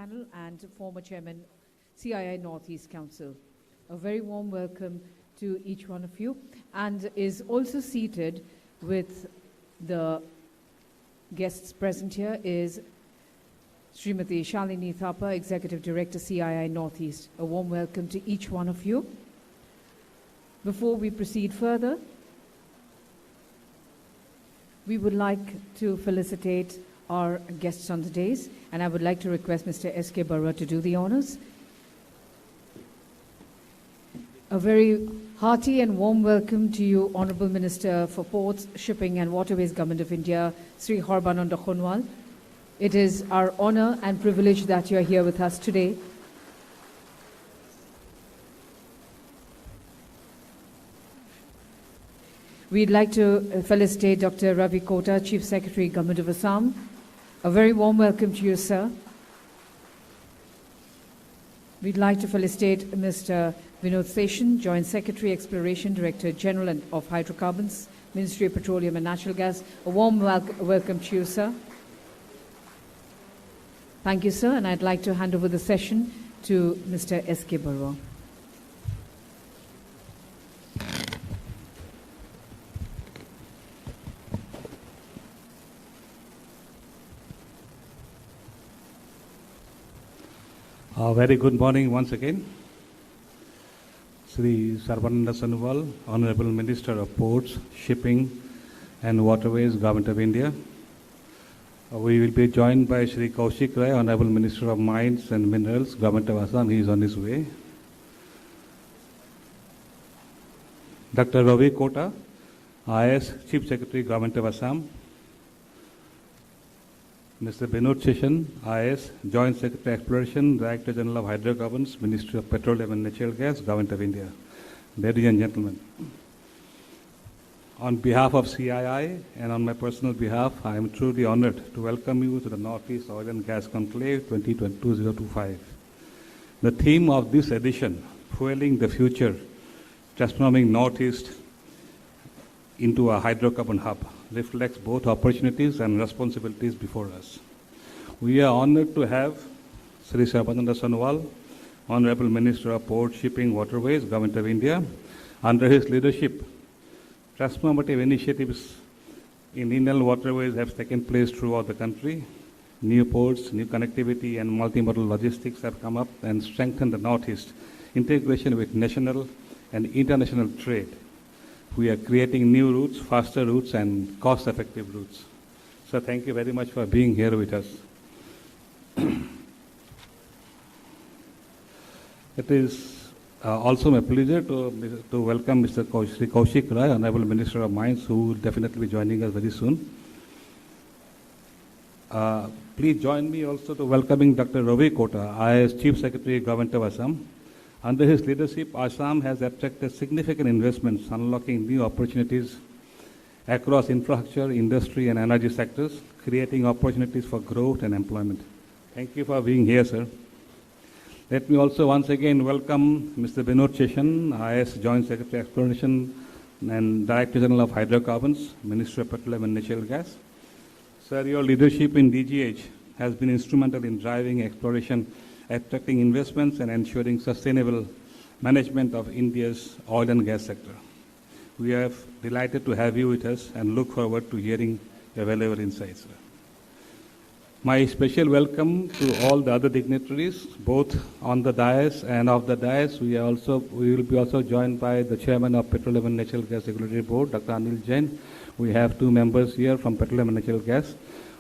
panel and former chairman, CII Northeast Council. A very warm welcome to each one of you, and is also seated with the guests present here is Srimati Shalini Thapa, Executive Director, CII Northeast. A warm welcome to each one of you. Before we proceed further, we would like to felicitate our guests on the days, and I would like to request Mr. S.K. Barua to do the honors. A very hearty and warm welcome to you, Honourable Minister for Ports, Shipping and Waterways, Government of India, Sri Sarbananda Sonowal. It is our honour and privilege that you are here with us today. We'd like to felicitate Dr. Ravi Kota, Chief Secretary, Government of Assam. A very warm welcome to you, sir. We'd like to felicitate Mr. Vinod Seshan, Joint Secretary, Exploration, Director General of Hydrocarbons, Ministry of Petroleum and Natural Gas. A warm welcome to you, sir. Thank you, sir, and I'd like to hand over the session to Mr. S.K. Barua. Very good morning once again. Sri Sarbananda Sonowal, Honorable Minister of Ports, Shipping and Waterways, Government of India. We will be joined by Sri Kaushik Rai, Honorable Minister of Mines and Minerals, Government of Assam. He is on his way. Dr. Ravi Kota, IS Chief Secretary, Government of Assam. Mr. Vinod Seshan, IS, Joint Secretary Exploration, Director General of Hydrocarbons, Ministry of Petroleum and Natural Gas, Government of India. Ladies and gentlemen, on behalf of CII and on my personal behalf, I am truly honored to welcome you to the Northeast Oil and Gas Conclave 2025. The theme of this edition, Fueling the Future, Transforming Northeast into a hydrocarbon hub, reflects both opportunities and responsibilities before us. We are honored to have Sri Sarbananda Sonowal, Honorable Minister of Port, Shipping, Waterways, Government of India. Under his leadership, transformative initiatives in inland waterways have taken place throughout the country. New ports, new connectivity and multimodal logistics have come up and strengthened the Northeast integration with national and international trade. We are creating new routes, faster routes, and cost-effective routes. So thank you very much for being here with us. It is also my pleasure to welcome Mr. Sri Kaushik Rai, Honorable Minister of Mines, who will definitely be joining us very soon. Please join me also to welcoming Dr. Ravi Kota, IS Chief Secretary, Government of Assam. Under his leadership, Assam has attracted significant investments, unlocking new opportunities across infrastructure, industry, and energy sectors, creating opportunities for growth and employment. Thank you for being here, sir. Let me also once again welcome Mr. Vinod Seshan, IS Joint Secretary Exploration and Director General of Hydrocarbons, Ministry of Petroleum and Natural Gas. Sir, your leadership in DGH has been instrumental in driving exploration, attracting investments and ensuring sustainable management of India's oil and gas sector. We are delighted to have you with us and look forward to hearing your valuable insights. My special welcome to all the other dignitaries, both on the dais and off the dais. We will be also joined by the Chairman of Petroleum and Natural Gas Regulatory Board, Dr. Anil Jain. We have two members here from Petroleum and Natural Gas.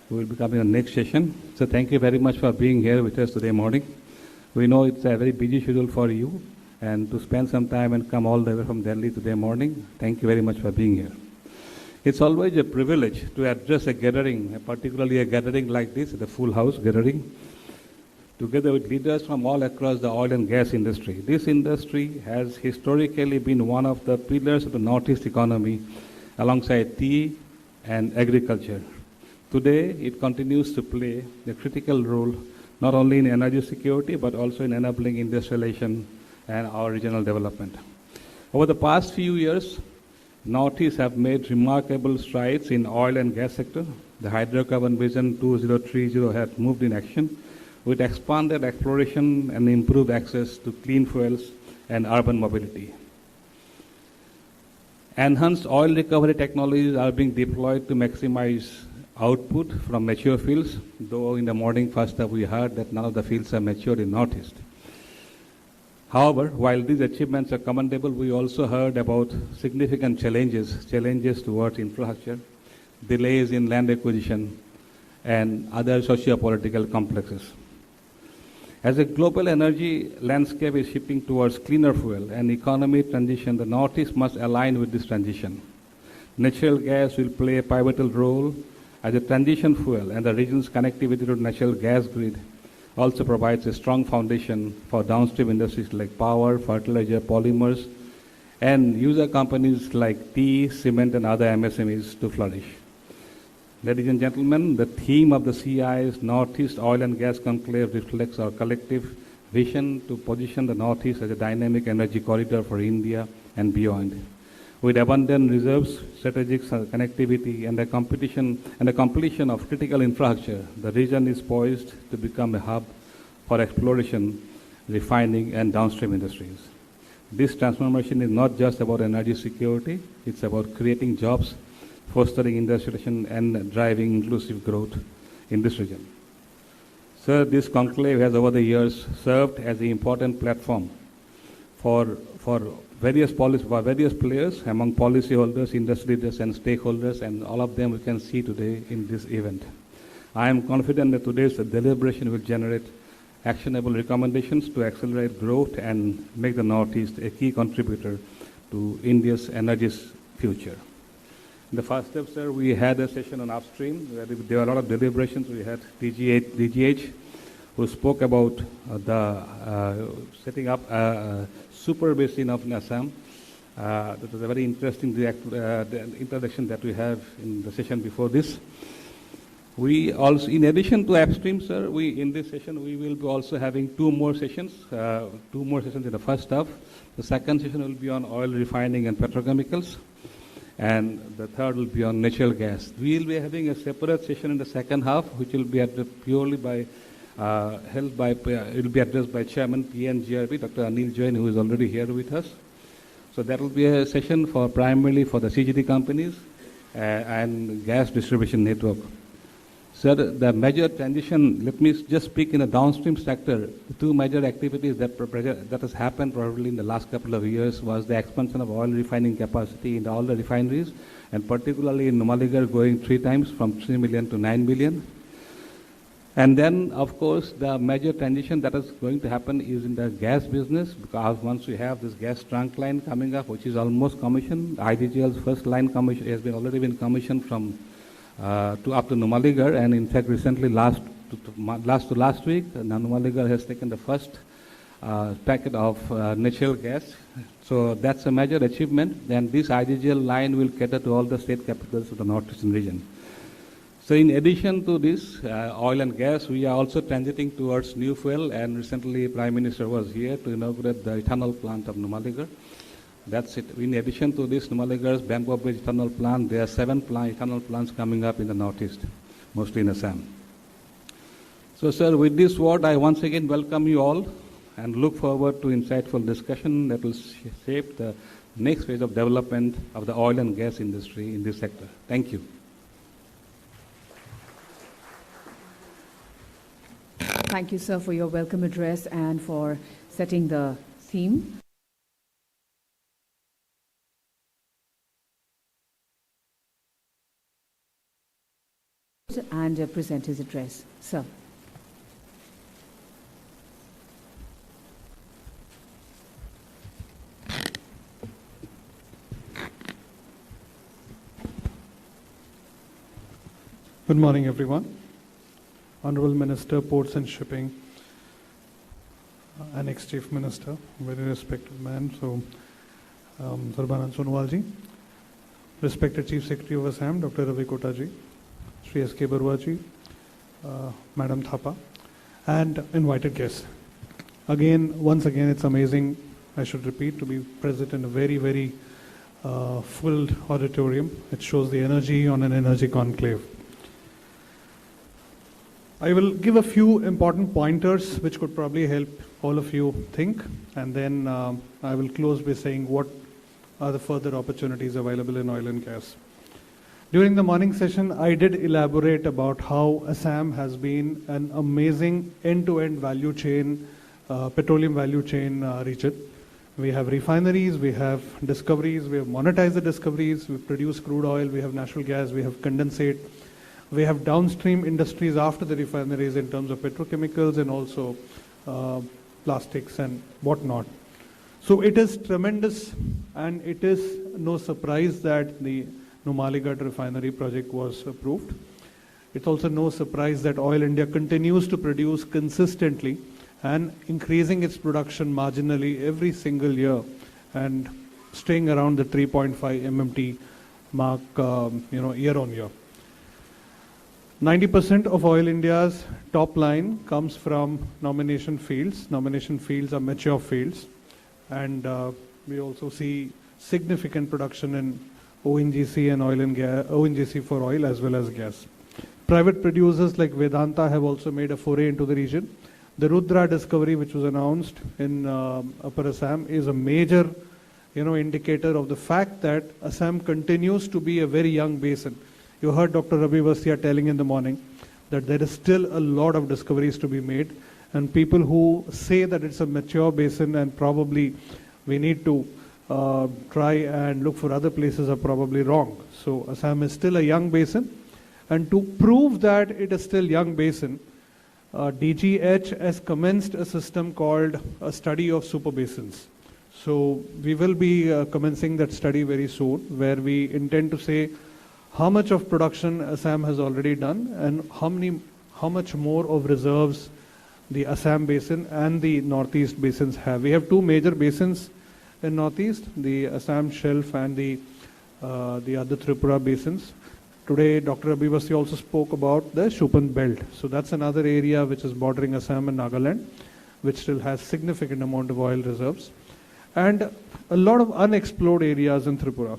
We will be coming on the next session. So thank you very much for being here with us today morning. We know it's a very busy schedule for you, and to spend some time and come all the way from Delhi today morning, thank you very much for being here. It's always a privilege to address a gathering, particularly a gathering like this, the full house gathering, together with leaders from all across the oil and gas industry. This industry has historically been one of the pillars of the Northeast economy alongside tea and agriculture. Today, it continues to play a critical role not only in energy security but also in enabling industrialization and our regional development. Over the past few years, Northeast have made remarkable strides in oil and gas sector. The hydrocarbon vision 2030 has moved in action with expanded exploration and improved access to clean fuels and urban mobility. Enhanced oil recovery technologies are being deployed to maximize output from mature fields, though in the morning first up we heard that none of the fields are mature in Northeast. However, while these achievements are commendable, we also heard about significant challenges towards infrastructure, delays in land acquisition, and other socio-political complexes. As a global energy landscape is shifting towards cleaner fuel and economy transition, the Northeast must align with this transition. Natural gas will play a pivotal role as a transition fuel, and the region's connectivity to the natural gas grid also provides a strong foundation for downstream industries like power, fertilizer, polymers, and user companies like tea, cement, and other MSMEs to flourish. Ladies and gentlemen, the theme of the CI's Northeast Oil and Gas Conclave reflects our collective vision to position the Northeast as a dynamic energy corridor for India and beyond. With abundant reserves, strategic connectivity, and the completion of critical infrastructure, the region is poised to become a hub for exploration, refining, and downstream industries. This transformation is not just about energy security, it's about creating jobs, fostering industrialization, and driving inclusive growth in this region. Sir, this conclave has over the years served as an important platform for various players among policyholders, industry leaders, and stakeholders, and all of them we can see today in this event. I am confident that today's deliberation will generate actionable recommendations to accelerate growth and make the Northeast a key contributor to India's energy future. In the first step, sir, we had a session on upstream where there were a lot of deliberations. We had DGH who spoke about setting up a super basin of Assam. That was a very interesting introduction that we have in the session before this. We also, in addition to upstream, sir, in this session we will be also having two more sessions in the first half. The second session will be on oil refining and petrochemicals, and the third will be on natural gas. We will be having a separate session in the second half, which will be purely it will be addressed by Chairman PNGRB, Dr. Anil Jain, who is already here with us. So that will be a session primarily for the CGD companies and gas distribution network. Sir, the major transition, let me just speak in the downstream sector. The two major activities that has happened probably in the last couple of years was the expansion of oil refining capacity in all the refineries, and particularly in Numaligarh going 3 times from 3 million to 9 million. And then, of course, the major transition that is going to happen is in the gas business, because once we have this gas trunk line coming up, which is almost commissioned, IDGL's first line has already been commissioned from up to Numaligarh, and in fact recently last week, Numaligarh has taken the first packet of natural gas. So that's a major achievement, and this IDGL line will cater to all the state capitals of the northeastern region. So in addition to this oil and gas, we are also transiting towards new fuel, and recently Prime Minister was here to inaugurate the ethanol plant of Numaligarh. That's it. In addition to this, Numaligarh's Bamboo Bridge ethanol plant, there are 7 ethanol plants coming up in the northeast, mostly in Assam. So, sir, with this word, I once again welcome you all and look forward to insightful discussion that will shape the next phase of development of the oil and gas industry in this sector. Thank you. Thank you, sir, for your welcome address and for setting the theme. And present his address. Sir. Good morning, everyone. Honorable Minister, Ports and Shipping, and ex-Chief Minister, very respected man, so Sarbananda Sonowal ji, respected Chief Secretary of Assam, Dr. Ravi Kota ji, Sri S.K. Barua ji, Madam Thapa, and invited guests. Once again, it's amazing, I should repeat, to be present in a very, very full auditorium. It shows the energy on an energy conclave. I will give a few important pointers which could probably help all of you think, and then I will close by saying what are the further opportunities available in oil and gas. During the morning session, I did elaborate about how Assam has been an amazing end-to-end value chain, petroleum value chain region. We have refineries, we have discoveries, we have monetized the discoveries, we produce crude oil, we have natural gas, we have condensate. We have downstream industries after the refineries in terms of petrochemicals and also plastics and whatnot. So it is tremendous, and it is no surprise that the Numaligarh refinery project was approved. It's also no surprise that Oil India continues to produce consistently and increasing its production marginally every single year and staying around the 3.5 MMT mark year on year. 90% of Oil India's top line comes from nomination fields. Nomination fields are mature fields, and we also see significant production in ONGC and oil and gas, ONGC for oil as well as gas. Private producers like Vedanta have also made a foray into the region. The Rudra discovery, which was announced in Upper Assam, is a major indicator of the fact that Assam continues to be a very young basin. You heard Dr. Ravi Vasya telling in the morning that there is still a lot of discoveries to be made, and people who say that it's a mature basin and probably we need to try and look for other places are probably wrong. So Assam is still a young basin, and to prove that it is still young basin, DGH has commenced a system called a study of super basins. So we will be commencing that study very soon, where we intend to say how much of production Assam has already done and how much more of reserves the Assam basin and the Northeast basins have. We have two major basins in Northeast, the Assam Shelf and the other Tripura basins. Today, Dr. Abhivasi also spoke about the Shupan Belt. So that's another area which is bordering Assam and Nagaland, which still has significant amount of oil reserves, and a lot of unexplored areas in Tripura.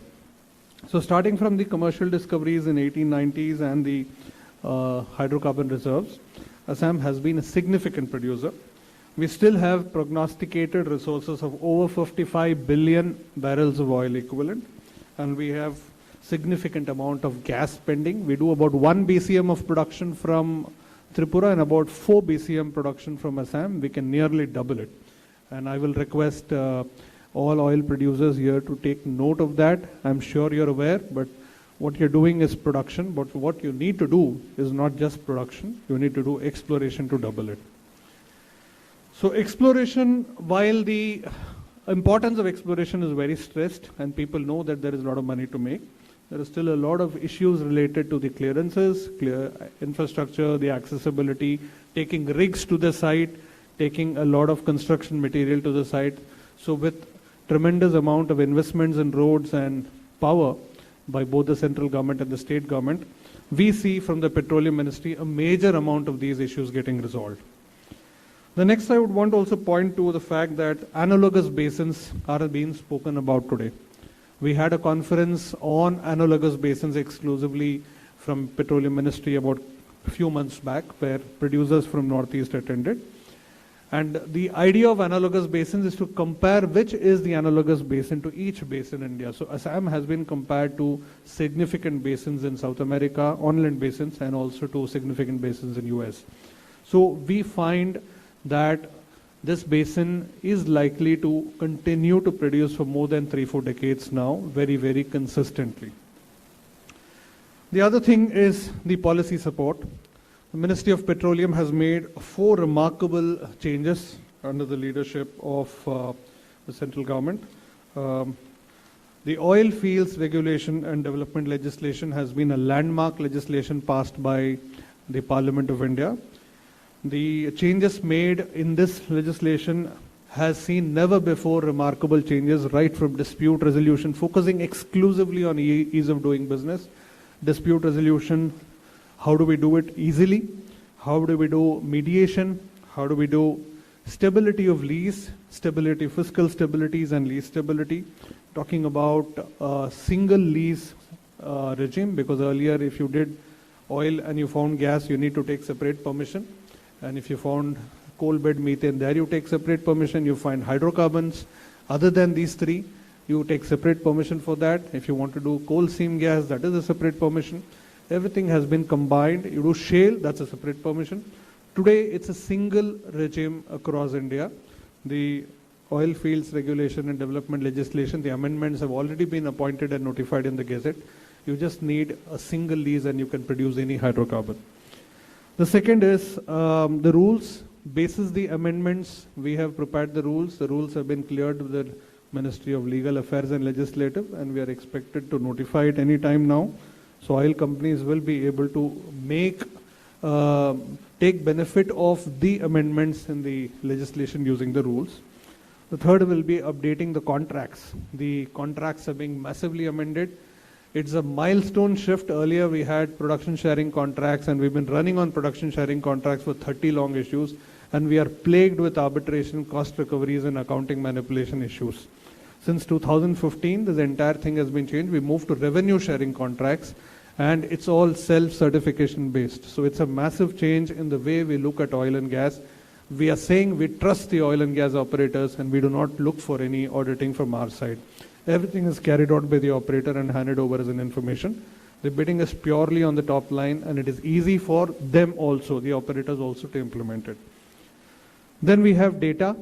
So starting from the commercial discoveries in 1890s and the hydrocarbon reserves, Assam has been a significant producer. We still have prognosticated resources of over 55 billion barrels of oil equivalent, and we have significant amount of gas pending. We do about 1 BCM of production from Tripura and about 4 BCM production from Assam. We can nearly double it. And I will request all oil producers here to take note of that. I'm sure you're aware, but what you're doing is production, but what you need to do is not just production. You need to do exploration to double it. So exploration, while the importance of exploration is very stressed and people know that there is a lot of money to make, there is still a lot of issues related to the clearances, infrastructure, the accessibility, taking rigs to the site, taking a lot of construction material to the site. So with tremendous amount of investments in roads and power by both the central government and the state government, we see from the Petroleum Ministry a major amount of these issues getting resolved. The next I would want to also point to the fact that analogous basins are being spoken about today. We had a conference on analogous basins exclusively from Petroleum Ministry about a few months back, where producers from Northeast attended. And the idea of analogous basins is to compare which is the analogous basin to each basin in India. So Assam has been compared to significant basins in South America, inland basins, and also to significant basins in US. So we find that this basin is likely to continue to produce for more than 3-4 decades now, very, very consistently. The other thing is the policy support. The Ministry of Petroleum has made 4 remarkable changes under the leadership of the central government. The oil fields regulation and development legislation has been a landmark legislation passed by the Parliament of India. The changes made in this legislation has seen never before remarkable changes, right from dispute resolution, focusing exclusively on ease of doing business, dispute resolution. How do we do it easily? How do we do mediation? How do we do stability of lease, stability, fiscal stabilities and lease stability? Talking about a single lease regime, because earlier if you did oil and you found gas, you need to take separate permission. And if you found coal bed methane, there you take separate permission. You find hydrocarbons, other than these three, you take separate permission for that. If you want to do coal seam gas, that is a separate permission. Everything has been combined. You do shale, that's a separate permission. Today, it's a single regime across India. The oil fields regulation and development legislation, the amendments have already been appointed and notified in the Gazette. You just need a single lease and you can produce any hydrocarbon. The second is the rules. Basis the amendments, we have prepared the rules. The rules have been cleared with the Ministry of Legal Affairs and Legislative, and we are expected to notify it any time now. So oil companies will be able to take benefit of the amendments in the legislation using the rules. The third will be updating the contracts. The contracts are being massively amended. It's a milestone shift. Earlier we had production sharing contracts, and we've been running on production sharing contracts for 30 long issues, and we are plagued with arbitration, cost recoveries and accounting manipulation issues. Since 2015, this entire thing has been changed. We moved to revenue sharing contracts, and it's all self-certification based. So it's a massive change in the way we look at oil and gas. We are saying we trust the oil and gas operators, and we do not look for any auditing from our side. Everything is carried out by the operator and handed over as an information. The bidding is purely on the top line, and it is easy for them also, the operators also, to implement it. Then we have data.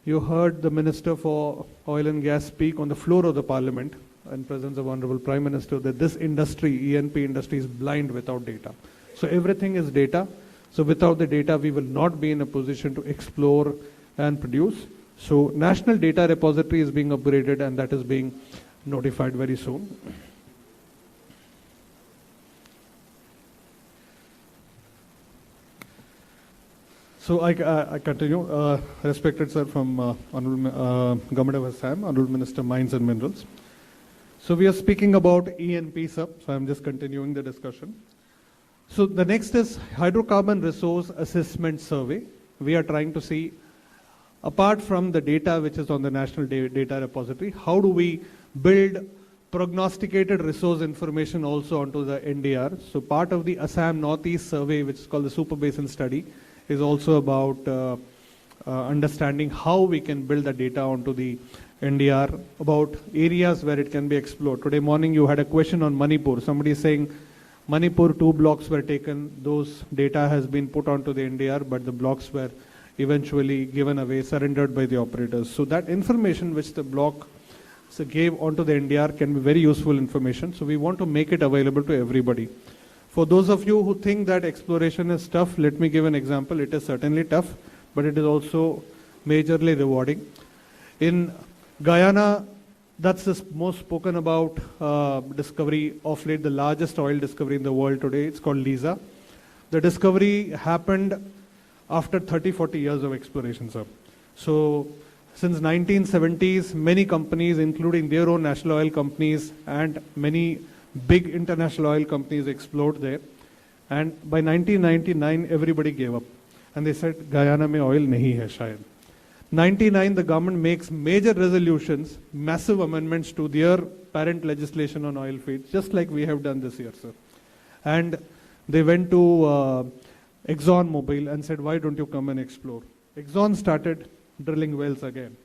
You heard the Minister for Oil and Gas speak on the floor of the Parliament in presence of Honorable Prime Minister that this industry, E&P industry, is blind without data. So everything is data. So without the data, we will not be in a position to explore and produce. So National Data Repository is being upgraded, and that is being notified very soon. So I continue. Respected sir from Honorable Government of Assam, Honorable Minister Mines and Minerals. So we are speaking about E&P, sir. So I'm just continuing the discussion. So the next is Hydrocarbon Resource Assessment Survey. We are trying to see, apart from the data which is on the National Data Repository, how do we build prognosticated resource information also onto the NDR. So part of the Assam Northeast Survey, which is called the Super Basin Study, is also about understanding how we can build the data onto the NDR about areas where it can be explored. Today morning you had a question on Manipur. Somebody is saying Manipur 2 blocks were taken. Those data has been put onto the NDR, but the blocks were eventually given away, surrendered by the operators. So that information which the block gave onto the NDR can be very useful information. So we want to make it available to everybody. For those of you who think that exploration is tough, let me give an example. It is certainly tough, but it is also majorly rewarding. In Guyana, that's the most spoken about discovery of late, the largest oil discovery in the world today. It's called Liza. The discovery happened after 30-40 years of exploration, sir. So since 1970s, many companies, including their own national oil companies and many big international oil companies, explored there. And by 1999, everybody gave up. And they said, Guyana mein oil nahi hai shayad. 99, the government makes major resolutions, massive amendments to their parent legislation on oil fields, just like we have done this year, sir. And they went to ExxonMobil and said, why don't you come and explore? Exxon started drilling wells again.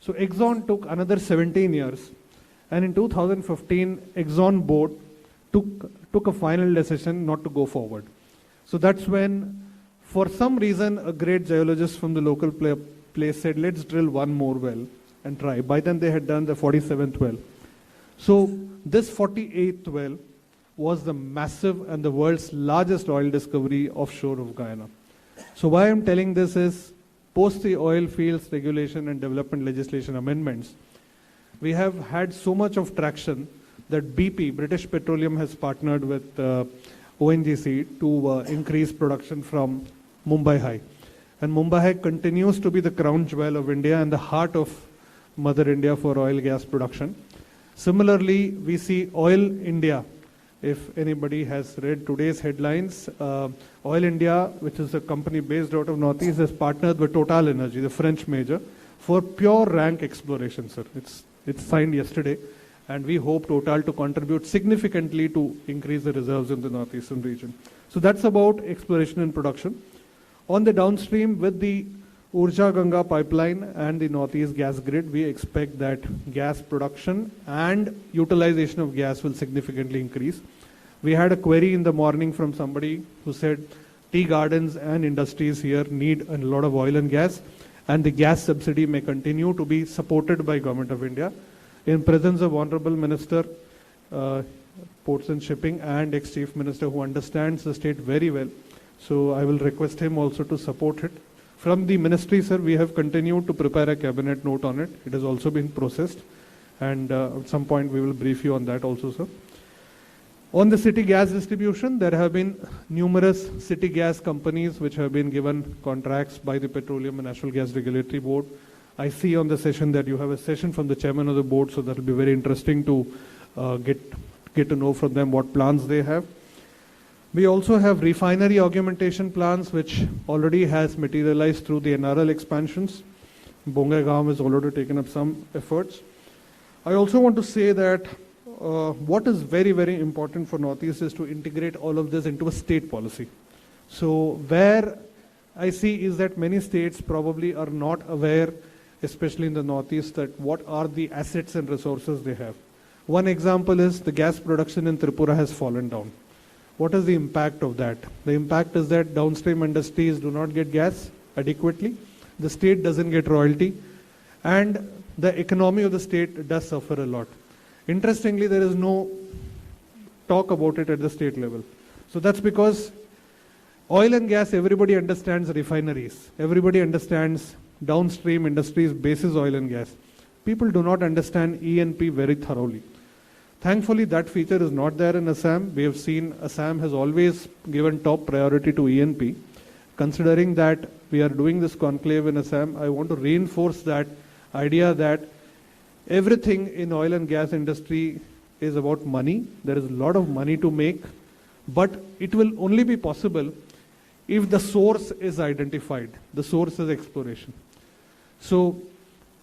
So Exxon took another 17 years. And in 2015, Exxon board took a final decision not to go forward. So that's when, for some reason, a great geologist from the local place said, let's drill one more well and try. By then they had done the 47th well. So this 48th well was the massive and the world's largest oil discovery offshore of Guyana. So why I'm telling this is, post the oil fields regulation and development legislation amendments, we have had so much of traction that BP, British Petroleum, has partnered with ONGC to increase production from Mumbai High. And Mumbai High continues to be the crown jewel of India and the heart of Mother India for oil gas production. Similarly, we see Oil India. If anybody has read today's headlines, Oil India, which is a company based out of Northeast, has partnered with Total Energy, the French major, for pure rank exploration, sir. It's signed yesterday. and we hope Total to contribute significantly to increase the reserves in the northeastern region. So that's about exploration and production. On the downstream, with the Urja Ganga pipeline and the northeast gas grid, we expect that gas production and utilization of gas will significantly increase. We had a query in the morning from somebody who said tea gardens and industries here need a lot of oil and gas, and the gas subsidy may continue to be supported by Government of India. In presence of Honorable Minister, Ports and Shipping, and ex-Chief Minister who understands the state very well, so I will request him also to support it. From the ministry, sir, we have continued to prepare a cabinet note on it. It has also been processed, and at some point we will brief you on that also, sir. On the city gas distribution, there have been numerous city gas companies which have been given contracts by the Petroleum and Natural Gas Regulatory Board. I see on the session that you have a session from the chairman of the board, so that will be very interesting to get to know from them what plans they have. We also have refinery augmentation plans which already has materialized through the NRL expansions. Bongaigaon has already taken up some efforts. I also want to say that what is very, very important for Northeast is to integrate all of this into a state policy. So where I see is that many states probably are not aware, especially in the Northeast, that what are the assets and resources they have. One example is the gas production in Tripura has fallen down. What is the impact of that? The impact is that downstream industries do not get gas adequately, the state doesn't get royalty, and the economy of the state does suffer a lot. Interestingly, there is no talk about it at the state level. So that's because oil and gas, everybody understands refineries. Everybody understands downstream industries basis oil and gas. People do not understand E&P very thoroughly. Thankfully, that feature is not there in Assam. We have seen Assam has always given top priority to E&P. Considering that we are doing this conclave in Assam, I want to reinforce that idea that everything in oil and gas industry is about money. There is a lot of money to make, but it will only be possible if the source is identified. The source is exploration. So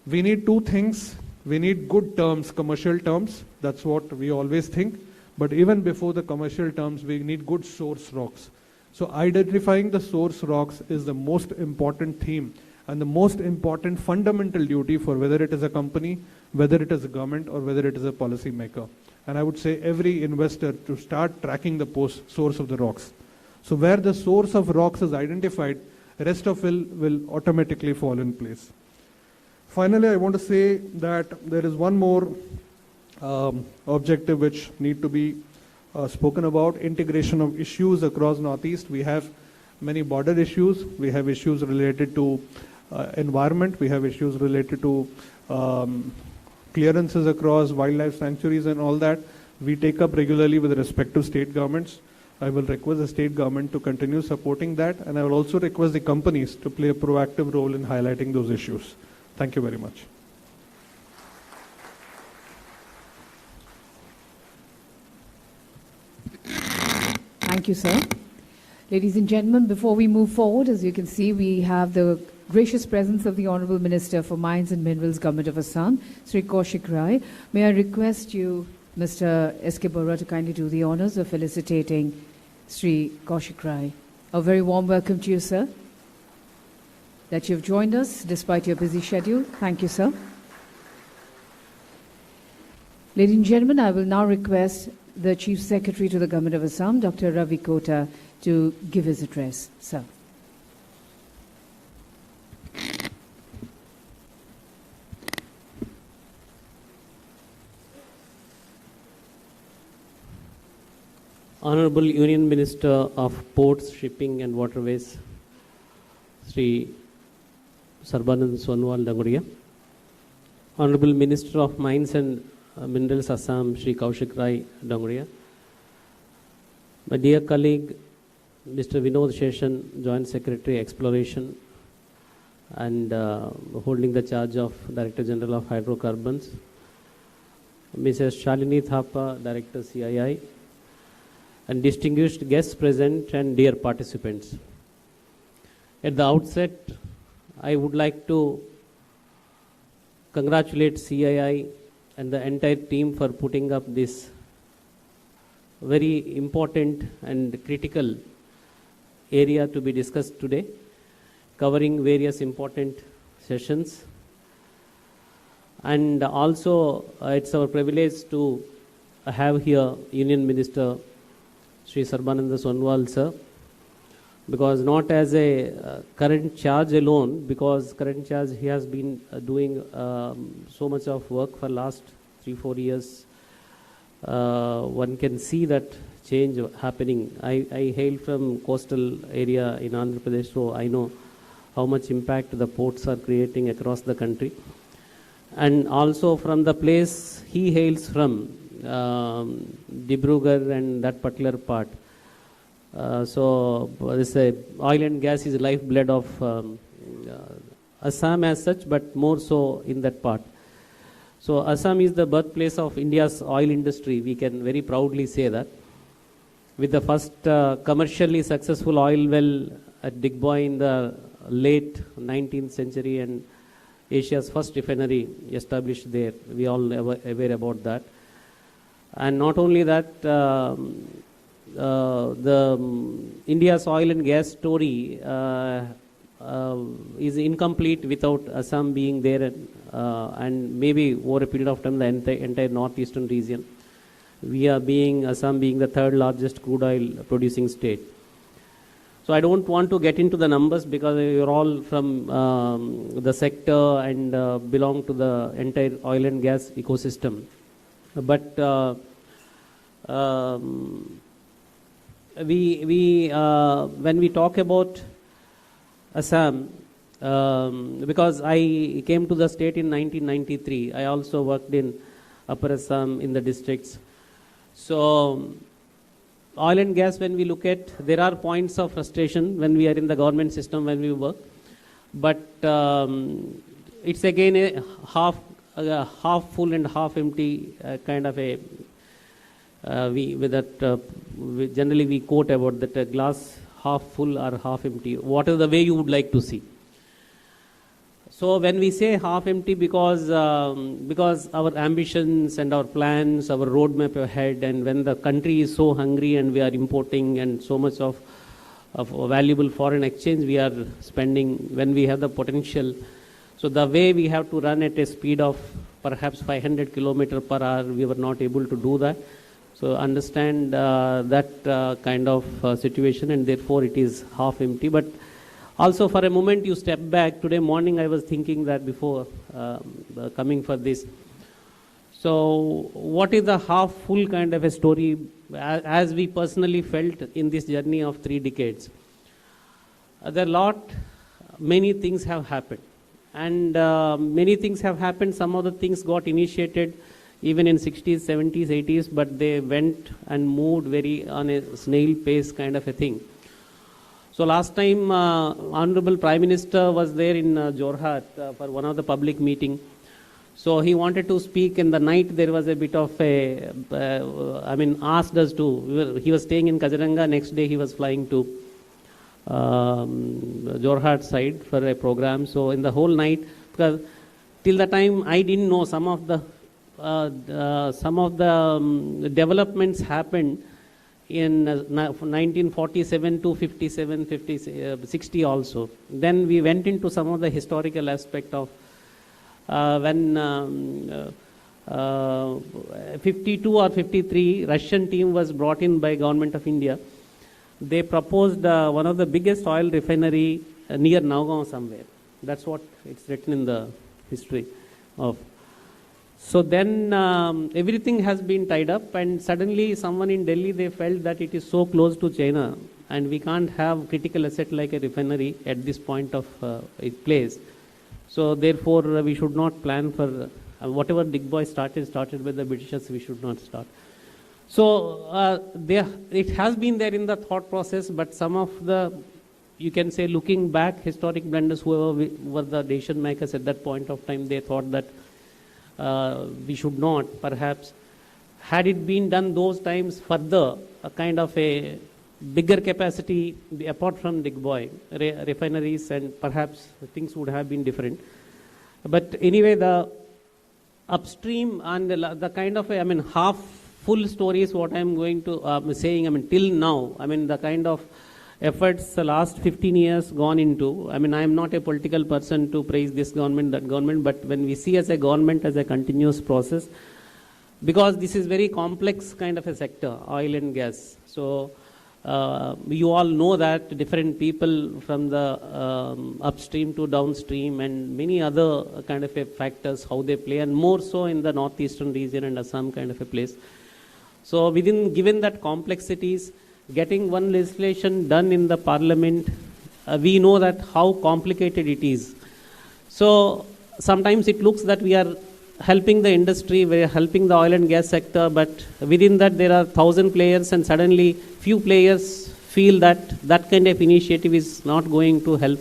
we need two things. We need good terms, commercial terms. That's what we always think. But even before the commercial terms, we need good source rocks. So identifying the source rocks is the most important theme and the most important fundamental duty for whether it is a company, whether it is a government, or whether it is a policy maker. And I would say every investor to start tracking the source of the rocks. So where the source of rocks is identified, the rest of it will automatically fall in place. Finally, I want to say that there is one more objective which need to be spoken about, integration of issues across Northeast. We have many border issues. We have issues related to environment. We have issues related to clearances across wildlife sanctuaries and all that. We take up regularly with the respective state governments. I will request the state government to continue supporting that, and I will also request the companies to play a proactive role in highlighting those issues. Thank you very much. Thank you, sir. Ladies and gentlemen, before we move forward, as you can see, we have the gracious presence of the Honourable Minister for Mines and Minerals, Government of Assam, Sri Kaushik Rai. May I request you, Mr. S.K. Barua, to kindly do the honours of felicitating Sri Kaushik Rai. A very warm welcome to you, sir, that you've joined us despite your busy schedule. Thank you, sir. Ladies and gentlemen, I will now request the Chief Secretary to the Government of Assam, Dr. Ravi Kota, to give his address. Sir. Honorable Union Minister of Ports, Shipping and Waterways, Sri Sarbananda Sonowal Danguria, Honorable Minister of Mines and Minerals Assam, Sri Kaushik Rai Danguria, my dear colleague, Mr. Vinod Sheshan, Joint Secretary Exploration and holding the charge of Director General of Hydrocarbons, Mrs. Shalini Thapa, Director CII, and distinguished guests present and dear participants. At the outset, I would like to congratulate CII and the entire team for putting up this very important and critical area to be discussed today, covering various important sessions. And also, it's our privilege to have here Union Minister Sri Sarbananda Sonowal sir, because not as a current charge alone, because current charge he has been doing so much of work for last 3-4 years. One can see that change happening. I hail from coastal area in Andhra Pradesh, so I know how much impact the ports are creating across the country. And also from the place he hails from, Dibrugarh and that particular part. So this oil and gas is lifeblood of Assam as such, but more so in that part. So Assam is the birthplace of India's oil industry. We can very proudly say that. With the first commercially successful oil well at Digboy in the late 19th century and Asia's first refinery established there. We all aware about that. And not only that, India's oil and gas story is incomplete without Assam being there, and maybe over a period of time the entire northeastern region. Assam being the third largest crude oil producing state. So I don't want to get into the numbers because you're all from the sector and belong to the entire oil and gas ecosystem. But when we talk about Assam, because I came to the state in 1993, I also worked in Upper Assam in the districts. So oil and gas, when we look at, there are points of frustration when we are in the government system, when we work. But it's again a half full and half empty kind of a, generally we quote about that glass half full or half empty, whatever the way you would like to see. So when we say half empty, because our ambitions and our plans, our roadmap ahead, and when the country is so hungry and we are importing and so much of valuable foreign exchange we are spending, when we have the potential. So the way we have to run at a speed of perhaps 500 km per hour, we were not able to do that. So understand that kind of situation, and therefore it is half empty. But also for a moment you step back. Today morning I was thinking that before coming for this. So what is the half full kind of a story as we personally felt in this journey of 3 decades? There are many things have happened. And many things have happened. Some of the things got initiated even in 60s, 70s, 80s, but they went and moved very on a snail pace kind of a thing. So last time, Honorable Prime Minister was there in Jorhat for one of the public meeting. So he wanted to speak. In the night there was a bit of a, asked us to, he was staying in Kaziranga, next day he was flying to Jorhat side for a program. So in the whole night, because till the time I didn't know some of the developments happened in 1947 to 57, 60 also. Then we went into some of the historical aspect of when 52 or 53 Russian team was brought in by Government of India. They proposed one of the biggest oil refinery near Nagaon somewhere. That's what it's written in the history of. So then everything has been tied up, and suddenly someone in Delhi, they felt that it is so close to China and we can't have critical asset like a refinery at this point of its place. So therefore we should not plan for whatever Digboy started with the Britishers, we should not start. So it has been there in the thought process, but some of the, you can say, looking back, historic blunders, whoever were the decision makers at that point of time, they thought that we should not, perhaps, had it been done those times further, a kind of a bigger capacity apart from Digboy, refineries, and perhaps things would have been different. But anyway, upstream and the kind of, half full story is what I'm going to saying, till now, the kind of efforts the last 15 years gone into, I am not a political person to praise this government, that government, but when we see as a government as a continuous process, because this is very complex kind of a sector, oil and gas. So you all know that different people from the upstream to downstream and many other kind of a factors, how they play, and more so in the northeastern region and Assam kind of a place. So given that complexities, getting one legislation done in the parliament, we know that how complicated it is. So sometimes it looks that we are helping the industry, we are helping the oil and gas sector, but within that there are 1,000 players and suddenly few players feel that that kind of initiative is not going to help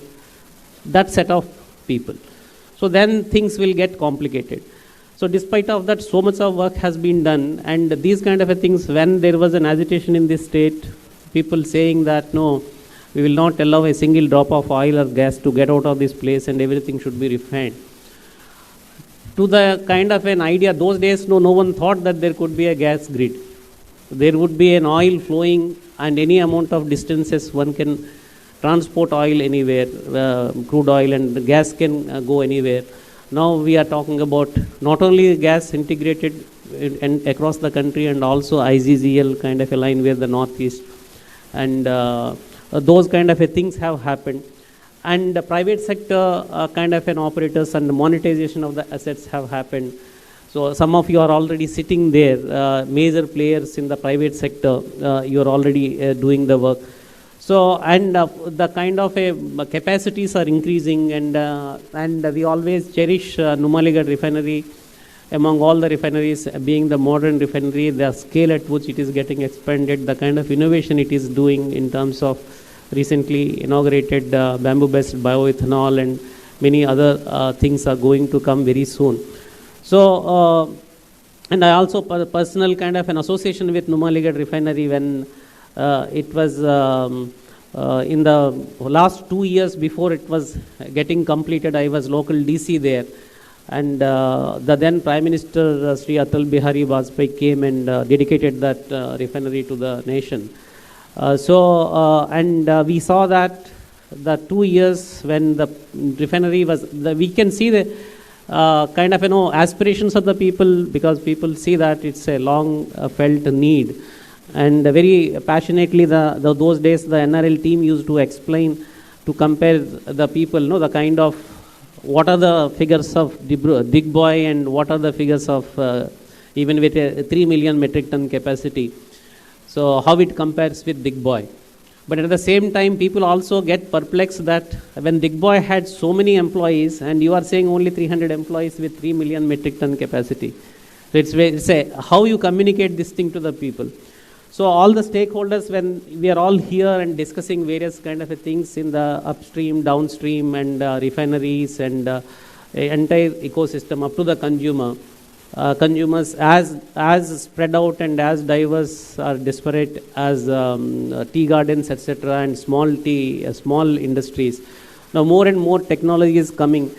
that set of people. So then things will get complicated. So despite of that, so much of work has been done, and these kind of things, when there was an agitation in this state, people saying that no, we will not allow a single drop of oil or gas to get out of this place and everything should be refined. To the kind of an idea, those days no one thought that there could be a gas grid. There would be an oil flowing and any amount of distances one can transport oil anywhere, crude oil, and gas can go anywhere. Now we are talking about not only gas integrated across the country and also IGGL kind of a line where the northeast and those kind of things have happened. And the private sector kind of an operators and the monetization of the assets have happened. So some of you are already sitting there, major players in the private sector, you are already doing the work. So, and the kind of capacities are increasing, and we always cherish Numaligarh refinery among all the refineries, being the modern refinery, the scale at which it is getting expanded, the kind of innovation it is doing in terms of recently inaugurated bamboo-based bioethanol, and many other things are going to come very soon. So, and I also personal kind of an association with Numaligarh refinery when it was in the last 2 years before it was getting completed. I was local DC there, and the then Prime Minister Sri Atal Bihari Vajpayee came and dedicated that refinery to the nation. And we saw that the 2 years when the refinery was, we can see the kind of aspirations of the people, because people see that it's a long felt need. And very passionately, those days the NRL team used to explain, to compare the people, the kind of, what are the figures of Digboy and what are the figures of even with a 3 million metric ton capacity. So how it compares with Digboy. But at the same time, people also get perplexed that when Digboy had so many employees and you are saying only 300 employees with 3 million metric ton capacity. So it's how you communicate this thing to the people. So all the stakeholders, when we are all here and discussing various kind of things in the upstream, downstream, and refineries and entire ecosystem up to the consumer, consumers as spread out and as diverse or disparate as tea gardens, etc., and small industries. Now more and more technology is coming,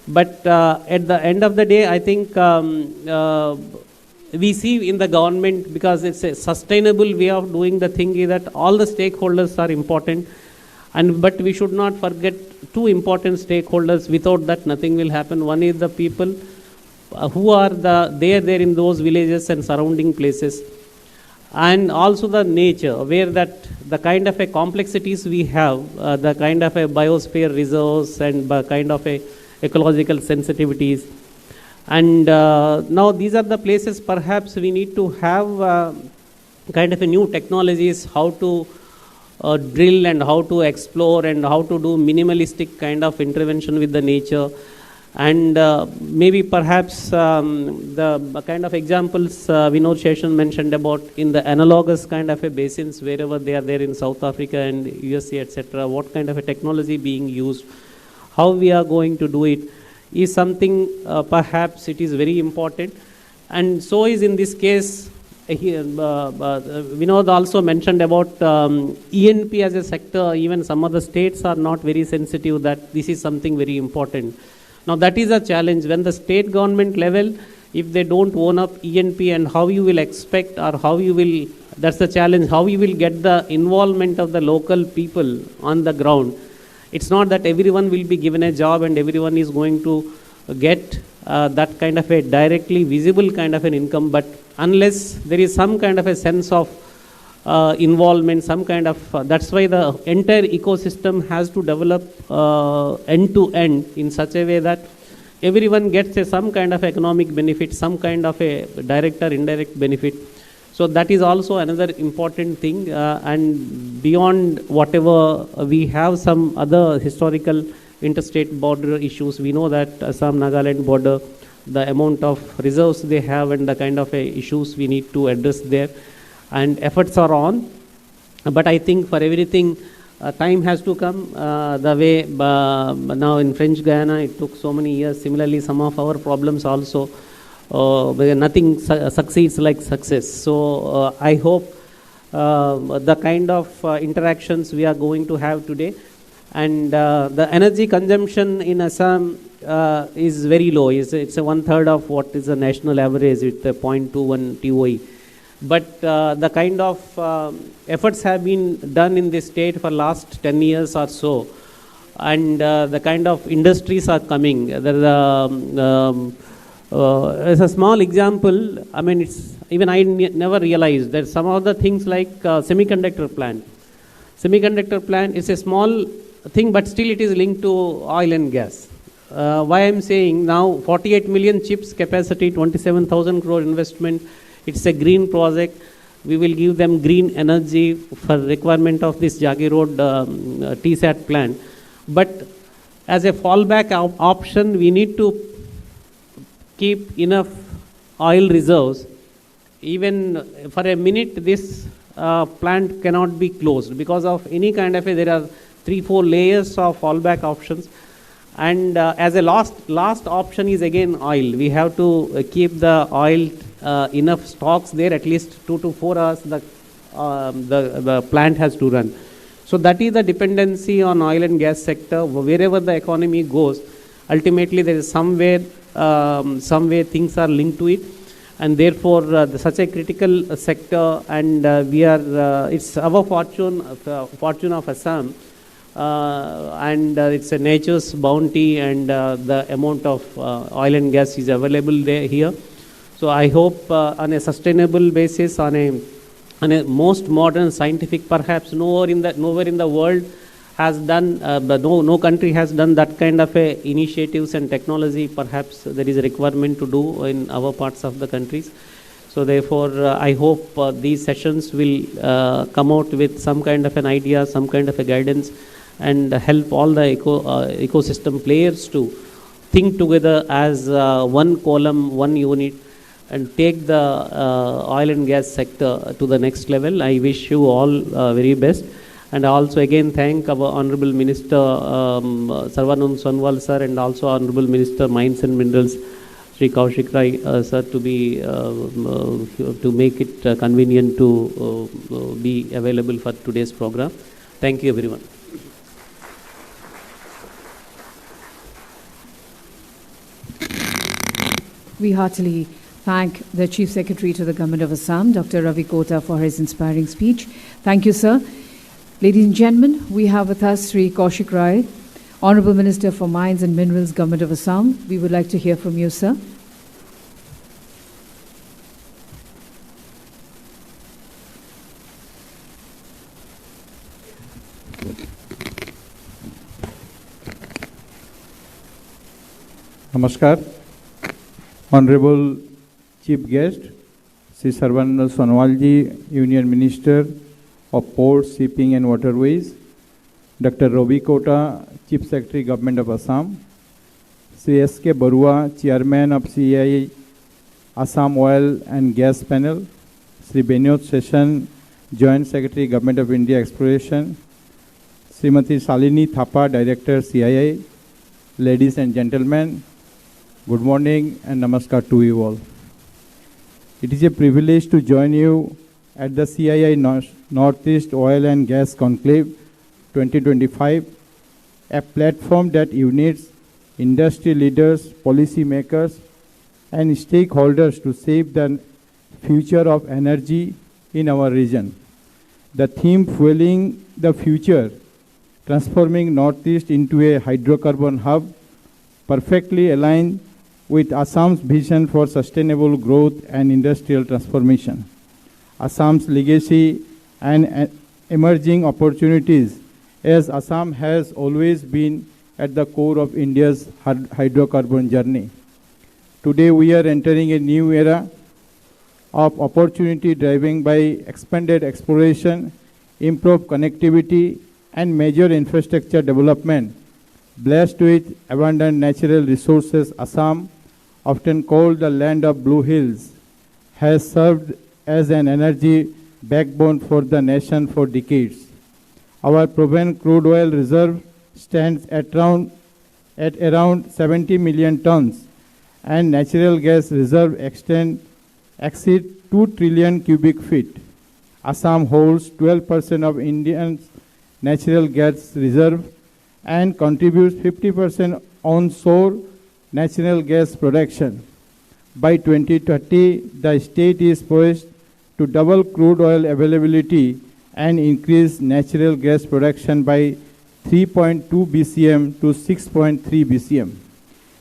but at the end of the day, I think we see in the government, because it's a sustainable way of doing the thing, is that all the stakeholders are important, but we should not forget two important stakeholders. Without that, nothing will happen. One is the people who are there in those villages and surrounding places, and also the nature, where that the kind of a complexities we have, the kind of a biosphere reserves and kind of a ecological sensitivities. And now these are the places perhaps we need to have kind of a new technologies, how to drill and how to explore and how to do minimalistic kind of intervention with the nature. And maybe perhaps the kind of examples Vinod Sheshan mentioned about in the analogous kind of a basins, wherever they are there in South Africa and USA, etc., what kind of a technology being used, how we are going to do it, is something perhaps it is very important. And so is in this case, Vinod also mentioned about ENP as a sector. Even some other states are not very sensitive that this is something very important. Now that is a challenge. When the state government level, if they don't own up E&P, and how you will expect, or how you will, that's the challenge, how you will get the involvement of the local people on the ground. It's not that everyone will be given a job and everyone is going to get that kind of a directly visible kind of an income, but unless there is some kind of a sense of involvement, some kind of, that's why the entire ecosystem has to develop end to end in such a way that everyone gets some kind of economic benefit, some kind of a direct or indirect benefit. So that is also another important thing, and beyond whatever we have some other historical interstate border issues, we know that Assam Nagaland border, the amount of reserves they have and the kind of issues we need to address there, and efforts are on. But I think for everything, time has to come. The way now in French Guyana, it took so many years. Similarly, some of our problems also, where nothing succeeds like success. So I hope the kind of interactions we are going to have today, and the energy consumption in Assam is very low. It's a 1/3 of what is the national average with 0.21 TOE. But the kind of efforts have been done in this state for last 10 years or so, and the kind of industries are coming. As a small example, I mean, it's even I never realized that some of the things like semiconductor plant. Semiconductor plant is a small thing, but still it is linked to oil and gas. Why I'm saying now 48 million chips capacity, 27,000 crore investment. It's a green project. We will give them green energy for requirement of this Jagi Road TSAT plant. But as a fallback option, we need to keep enough oil reserves. Even for a minute, this plant cannot be closed because of any kind of there are 3-4 layers of fallback options. And as a last option is again oil. We have to keep the oil enough stocks there, at least 2 to 4 hours the plant has to run. So that is the dependency on oil and gas sector. Wherever the economy goes, ultimately there is somewhere things are linked to it, and therefore such a critical sector, and we are it's our fortune of Assam, and it's a nature's bounty, and the amount of oil and gas is available there here. So I hope on a sustainable basis, on a most modern scientific, perhaps nowhere in the world has done, no country has done that kind of initiatives and technology. Perhaps there is a requirement to do in our parts of the countries. So therefore, I hope these sessions will come out with some kind of an idea, some kind of a guidance, and help all the ecosystem players to think together as one column, one unit, and take the oil and gas sector to the next level. I wish you all very best. And also again thank our Honorable Minister Sarbananda Sonowal sir, and also Honorable Minister Mines and Minerals Sri Kaushik Rai sir to make it convenient to be available for today's program. Thank you everyone. We heartily thank the Chief Secretary to the Government of Assam, Dr. Ravi Kota, for his inspiring speech. Thank you, sir. Ladies and gentlemen, we have with us Sri Kaushik Rai, Honorable Minister for Mines and Minerals, Government of Assam. We would like to hear from you, sir. Namaskar. Honorable Chief Guest, Sri Sarbananda Sonowal ji, Union Minister of Ports, Shipping and Waterways, Dr. Ravi Kota, Chief Secretary, Government of Assam, Sri S.K. Barua, Chairman of CII Assam Oil and Gas Panel, Sri Benod Session, Joint Secretary, Government of India Exploration, Srimati Salini Thapa, Director, CII, ladies and gentlemen, good morning and namaskar to you all. It is a privilege to join you at the CII Northeast Oil and Gas Conclave 2025, a platform that unites industry leaders, policy makers, and stakeholders to shape the future of energy in our region. The theme Fueling the Future, transforming Northeast into a hydrocarbon hub, perfectly aligns with Assam's vision for sustainable growth and industrial transformation. Assam's legacy and emerging opportunities, as Assam has always been at the core of India's hydrocarbon journey. Today we are entering a new era of opportunity driven by expanded exploration, improved connectivity, and major infrastructure development. Blessed with abundant natural resources, Assam, often called the land of blue hills, has served as an energy backbone for the nation for decades. Our proven crude oil reserve stands at around 70 million tons, and natural gas reserve exceed 2 trillion cubic feet. Assam holds 12% of India's natural gas reserve and contributes 50% onshore natural gas production. By 2030, the state is poised to double crude oil availability and increase natural gas production by 3.2 BCM to 6.3 BCM.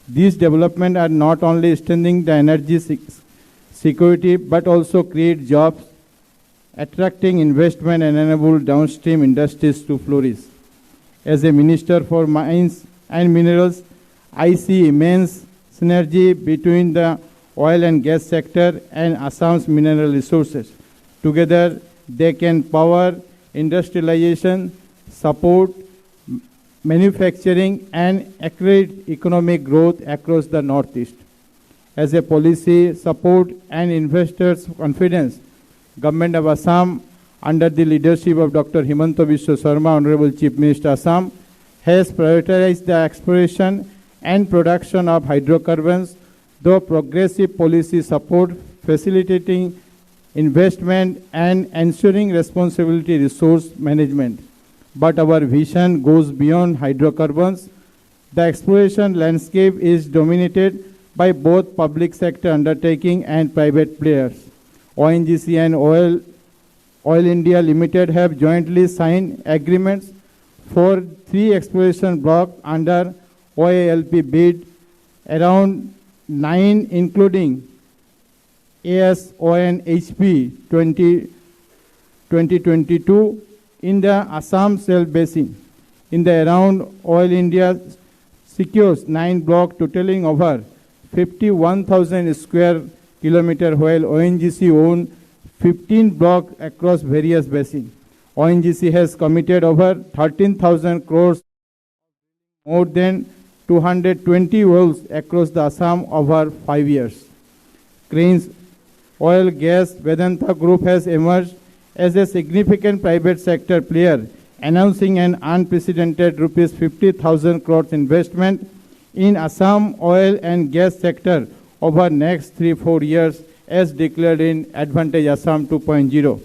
These developments are not only strengthening the energy security but also create jobs, attracting investment and enable downstream industries to flourish. As a Minister for Mines and Minerals, I see immense synergy between the oil and gas sector and Assam's mineral resources. Together, they can power industrialization, support manufacturing, and accelerate economic growth across the Northeast. As a policy support and investors' confidence, Government of Assam, under the leadership of Dr. Himanta Biswa Sarma, Honorable Chief Minister Assam, has prioritized the exploration and production of hydrocarbons, though progressive policy support facilitating investment and ensuring responsibility resource management. But our vision goes beyond hydrocarbons. The exploration landscape is dominated by both public sector undertaking and private players. ONGC and Oil India Limited have jointly signed agreements for 3 exploration blocks under OALP bid, around 9 including ASONHP 2022 in the Assam Shale Basin. In the around, Oil India secures 9 blocks totaling over 51,000 square kilometers, while ONGC owns 15 blocks across various basins. ONGC has committed over 13,000 crores, more than 220 wells across the Assam over 5 years. Cranes Oil Gas Vedanta Group has emerged as a significant private sector player, announcing an unprecedented rupees 50,000 crores investment in Assam oil and gas sector over next 3-4 years, as declared in Advantage Assam 2.0.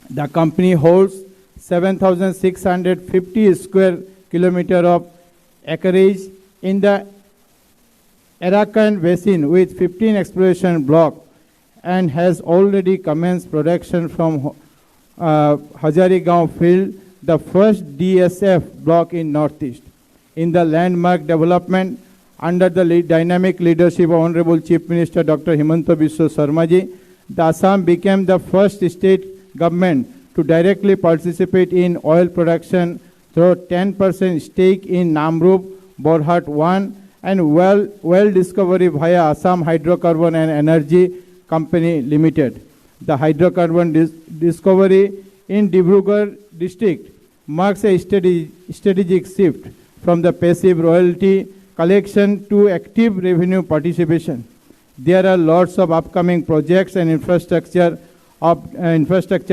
The company holds 7,650 square kilometers of acreage in the Arakan Basin with 15 exploration blocks and has already commenced production from Hazarigaon field, the first DSF block in Northeast. In the landmark development under the dynamic leadership of Honorable Chief Minister Dr. Himanta Biswa Sarma ji, the Assam became the first state government to directly participate in oil production through 10% stake in Namrup Borhat 1 and well discovery via Assam Hydrocarbon and Energy Company Limited. The hydrocarbon discovery in Dibrugarh district marks a strategic shift from the passive royalty collection to active revenue participation. There are lots of upcoming projects and infrastructure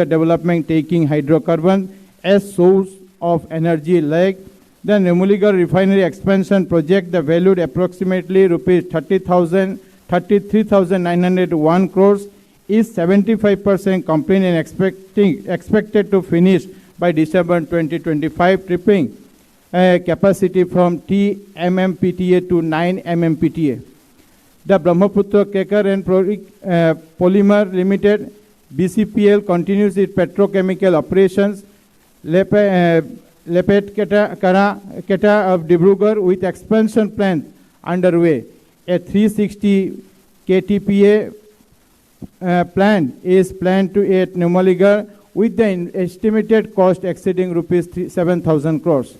development taking hydrocarbon as source of energy, like the Numuligarh refinery expansion project, the valued approximately rupees 33,901 crores, is 75% complete and expected to finish by December 2025, tripling capacity from 3 MMPTA to 9 MMPTA. The Brahmaputra Kekar and Polymer Limited, BCPL, continues its petrochemical operations. Lepet Keta of Dibrugarh with expansion plans underway. A 360 KTPA plant is planned to at Numaligarh with the estimated cost exceeding rupees 7,000 crores.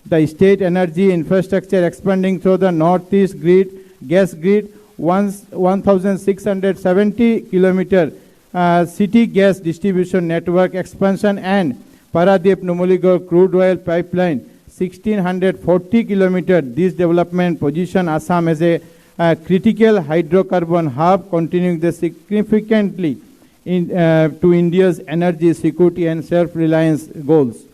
The state energy infrastructure expanding through the northeast grid, gas grid, 1,670 kilometer city gas distribution network expansion and Paradip Numaligarh crude oil pipeline, 1,640 kilometer. This development position Assam as a critical hydrocarbon hub, continuing the significantly to India's energy security and self-reliance goals.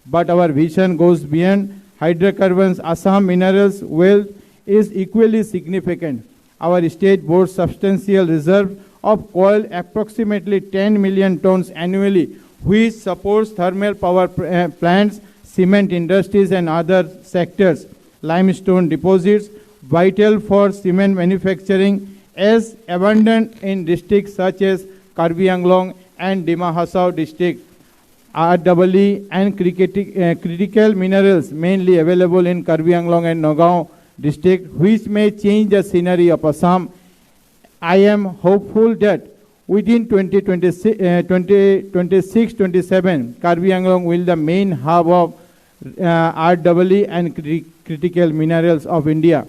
But our vision goes beyond hydrocarbons. Assam minerals wealth is equally significant. Our state boasts substantial reserve of coal, approximately 10 million tons annually, which supports thermal power plants, cement industries and other sectors. Limestone deposits, vital for cement manufacturing, is abundant in districts such as Karbi Anglong and Dima Hasao district. REE and critical minerals mainly available in Karbi Anglong and Nagaon district, which may change the scenery of Assam. I am hopeful that within 2026-27, Karbi Anglong will be the main hub of REE and critical minerals of India.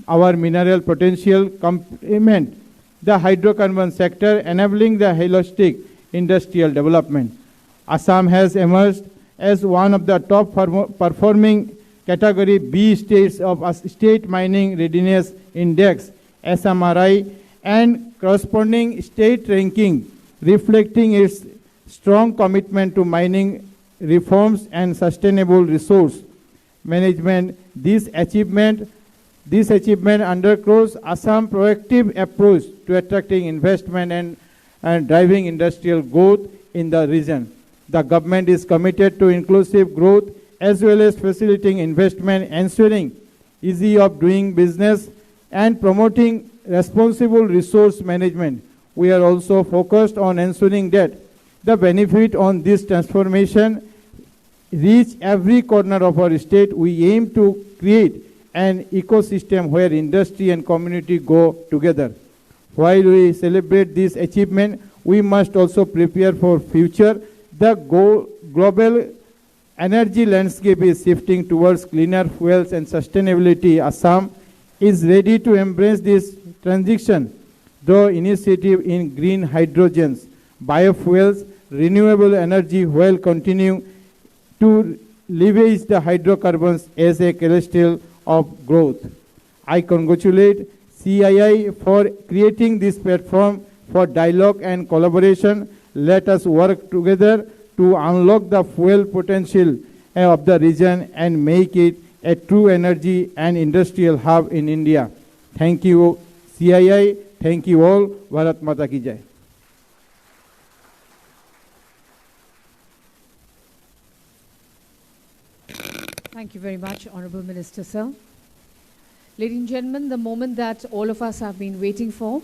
Our mineral potential complement the hydrocarbon sector, enabling the holistic industrial development. Assam has emerged as one of the top performing Category B states of State Mining Readiness Index, SMRI, and corresponding state ranking, reflecting its strong commitment to mining reforms and sustainable resource management. This achievement underscores Assam's proactive approach to attracting investment and driving industrial growth in the region. The government is committed to inclusive growth as well as facilitating investment, ensuring ease of doing business, and promoting responsible resource management. We are also focused on ensuring that the benefit on this transformation reach every corner of our state. We aim to create an ecosystem where industry and community go together. While we celebrate this achievement, we must also prepare for future. The global energy landscape is shifting towards cleaner fuels and sustainability. Assam is ready to embrace this transition through initiative in green hydrogens, biofuels, renewable energy, while continuing to leverage the hydrocarbons as a celestial of growth. I congratulate CII for creating this platform for dialogue and collaboration. Let us work together to unlock the fuel potential of the region and make it a true energy and industrial hub in India. Thank you, CII. Thank you all. Bharat Mata Ki Jai. Thank you very much, Honorable Minister, sir. Ladies and gentlemen, the moment that all of us have been waiting for,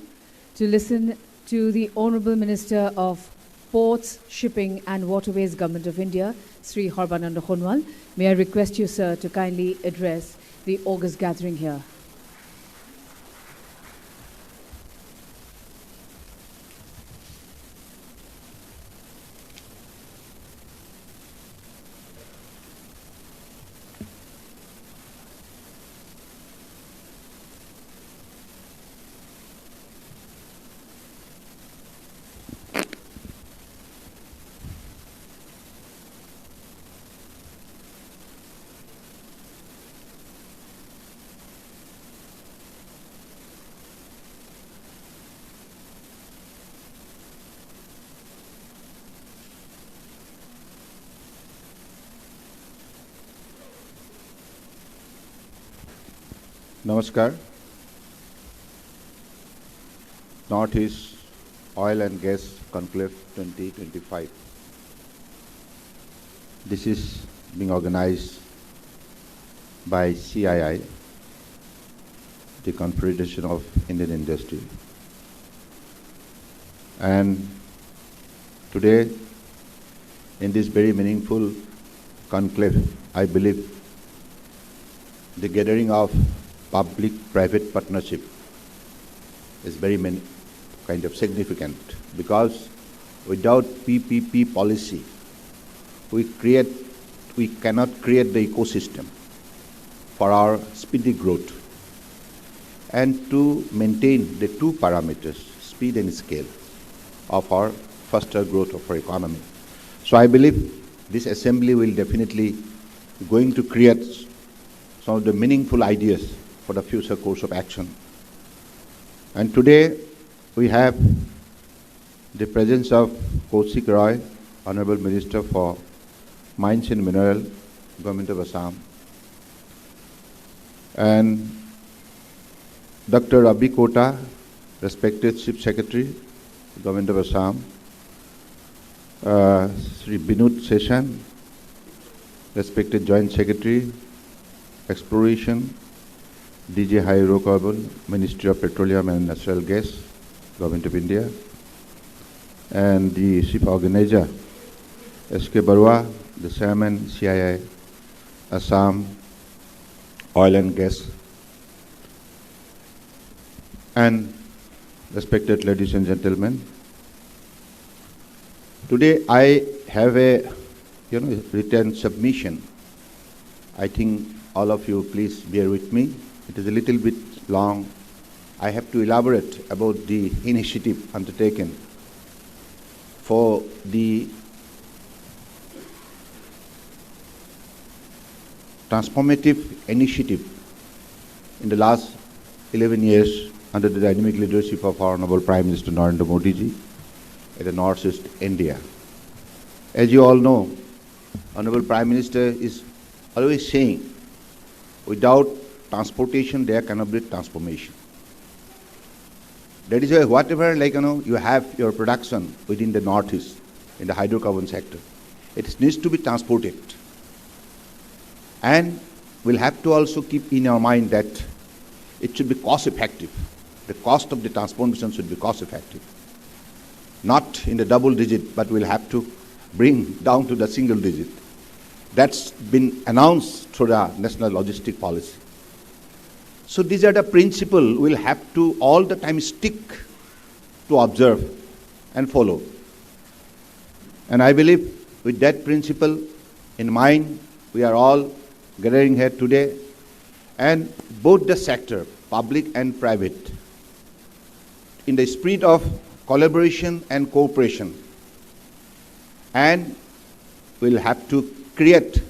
to listen to the Honorable Minister of Ports, Shipping and Waterways, Government of India, Sri Sarbananda Sonowal. May I request you, sir, to kindly address the august gathering here. Namaskar. Northeast Oil and Gas Conclave 2025. This is being organized by CII the Confederation of Indian Industry. And today, in this very meaningful conclave, I believe the gathering of public-private partnership is very kind of significant, because without PPP policy, we cannot create the ecosystem for our speedy growth and to maintain the two parameters, speed and scale, of our faster growth of our economy. So I believe this assembly will definitely going to create some of the meaningful ideas for the future course of action. And today we have the presence of Kaushik Roy, Honorable Minister for Mines and Mineral, Government of Assam, and Dr. Ravi Kota, respected Chief Secretary, Government of Assam, Sri Binod Seshan, respected Joint Secretary, Exploration, DJ Hydrocarbon, Ministry of Petroleum and Natural Gas, Government of India, and the Chief Organizer, S.K. Barua, the Chairman, CII, Assam, Oil and Gas, and respected ladies and gentlemen. Today I have a written submission. I think all of you please bear with me. It is a little bit long. I have to elaborate about the initiative undertaken for the transformative initiative in the last 11 years under the dynamic leadership of our Honorable Prime Minister Narendra Modi ji at the Northeast India. As you all know, Honorable Prime Minister is always saying, without transportation there cannot be transformation. That is why whatever you have your production within the Northeast in the hydrocarbon sector, it needs to be transported. And we'll have to also keep in our mind that it should be cost effective. The cost of the transportation should be cost effective. Not in the double digit, but we'll have to bring down to the single digit. That's been announced through the National Logistic Policy. So these are the principles we'll have to all the time stick to observe and follow. And I believe with that principle in mind, we are all gathering here today, and both the sector, public and private, in the spirit of collaboration and cooperation, and we'll have to create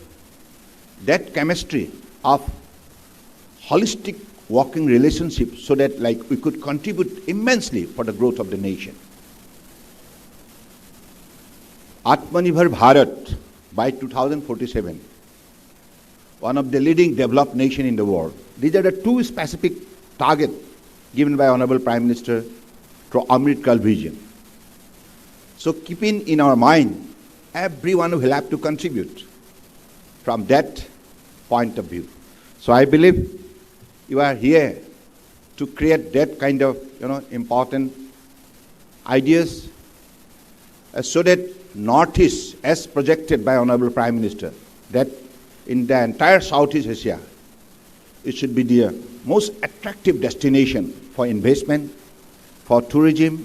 that chemistry of holistic working relationship so that we could contribute immensely for the growth of the nation. Atmanirbhar Bharat by 2047, one of the leading developed nation in the world. These are the two specific targets given by Honorable Prime Minister through Amrit Kal vision. So keeping in our mind, everyone will have to contribute from that point of view. So I believe you are here to create that kind of important ideas so that Northeast, as projected by Honorable Prime Minister, that in the entire Southeast Asia, it should be the most attractive destination for investment, for tourism,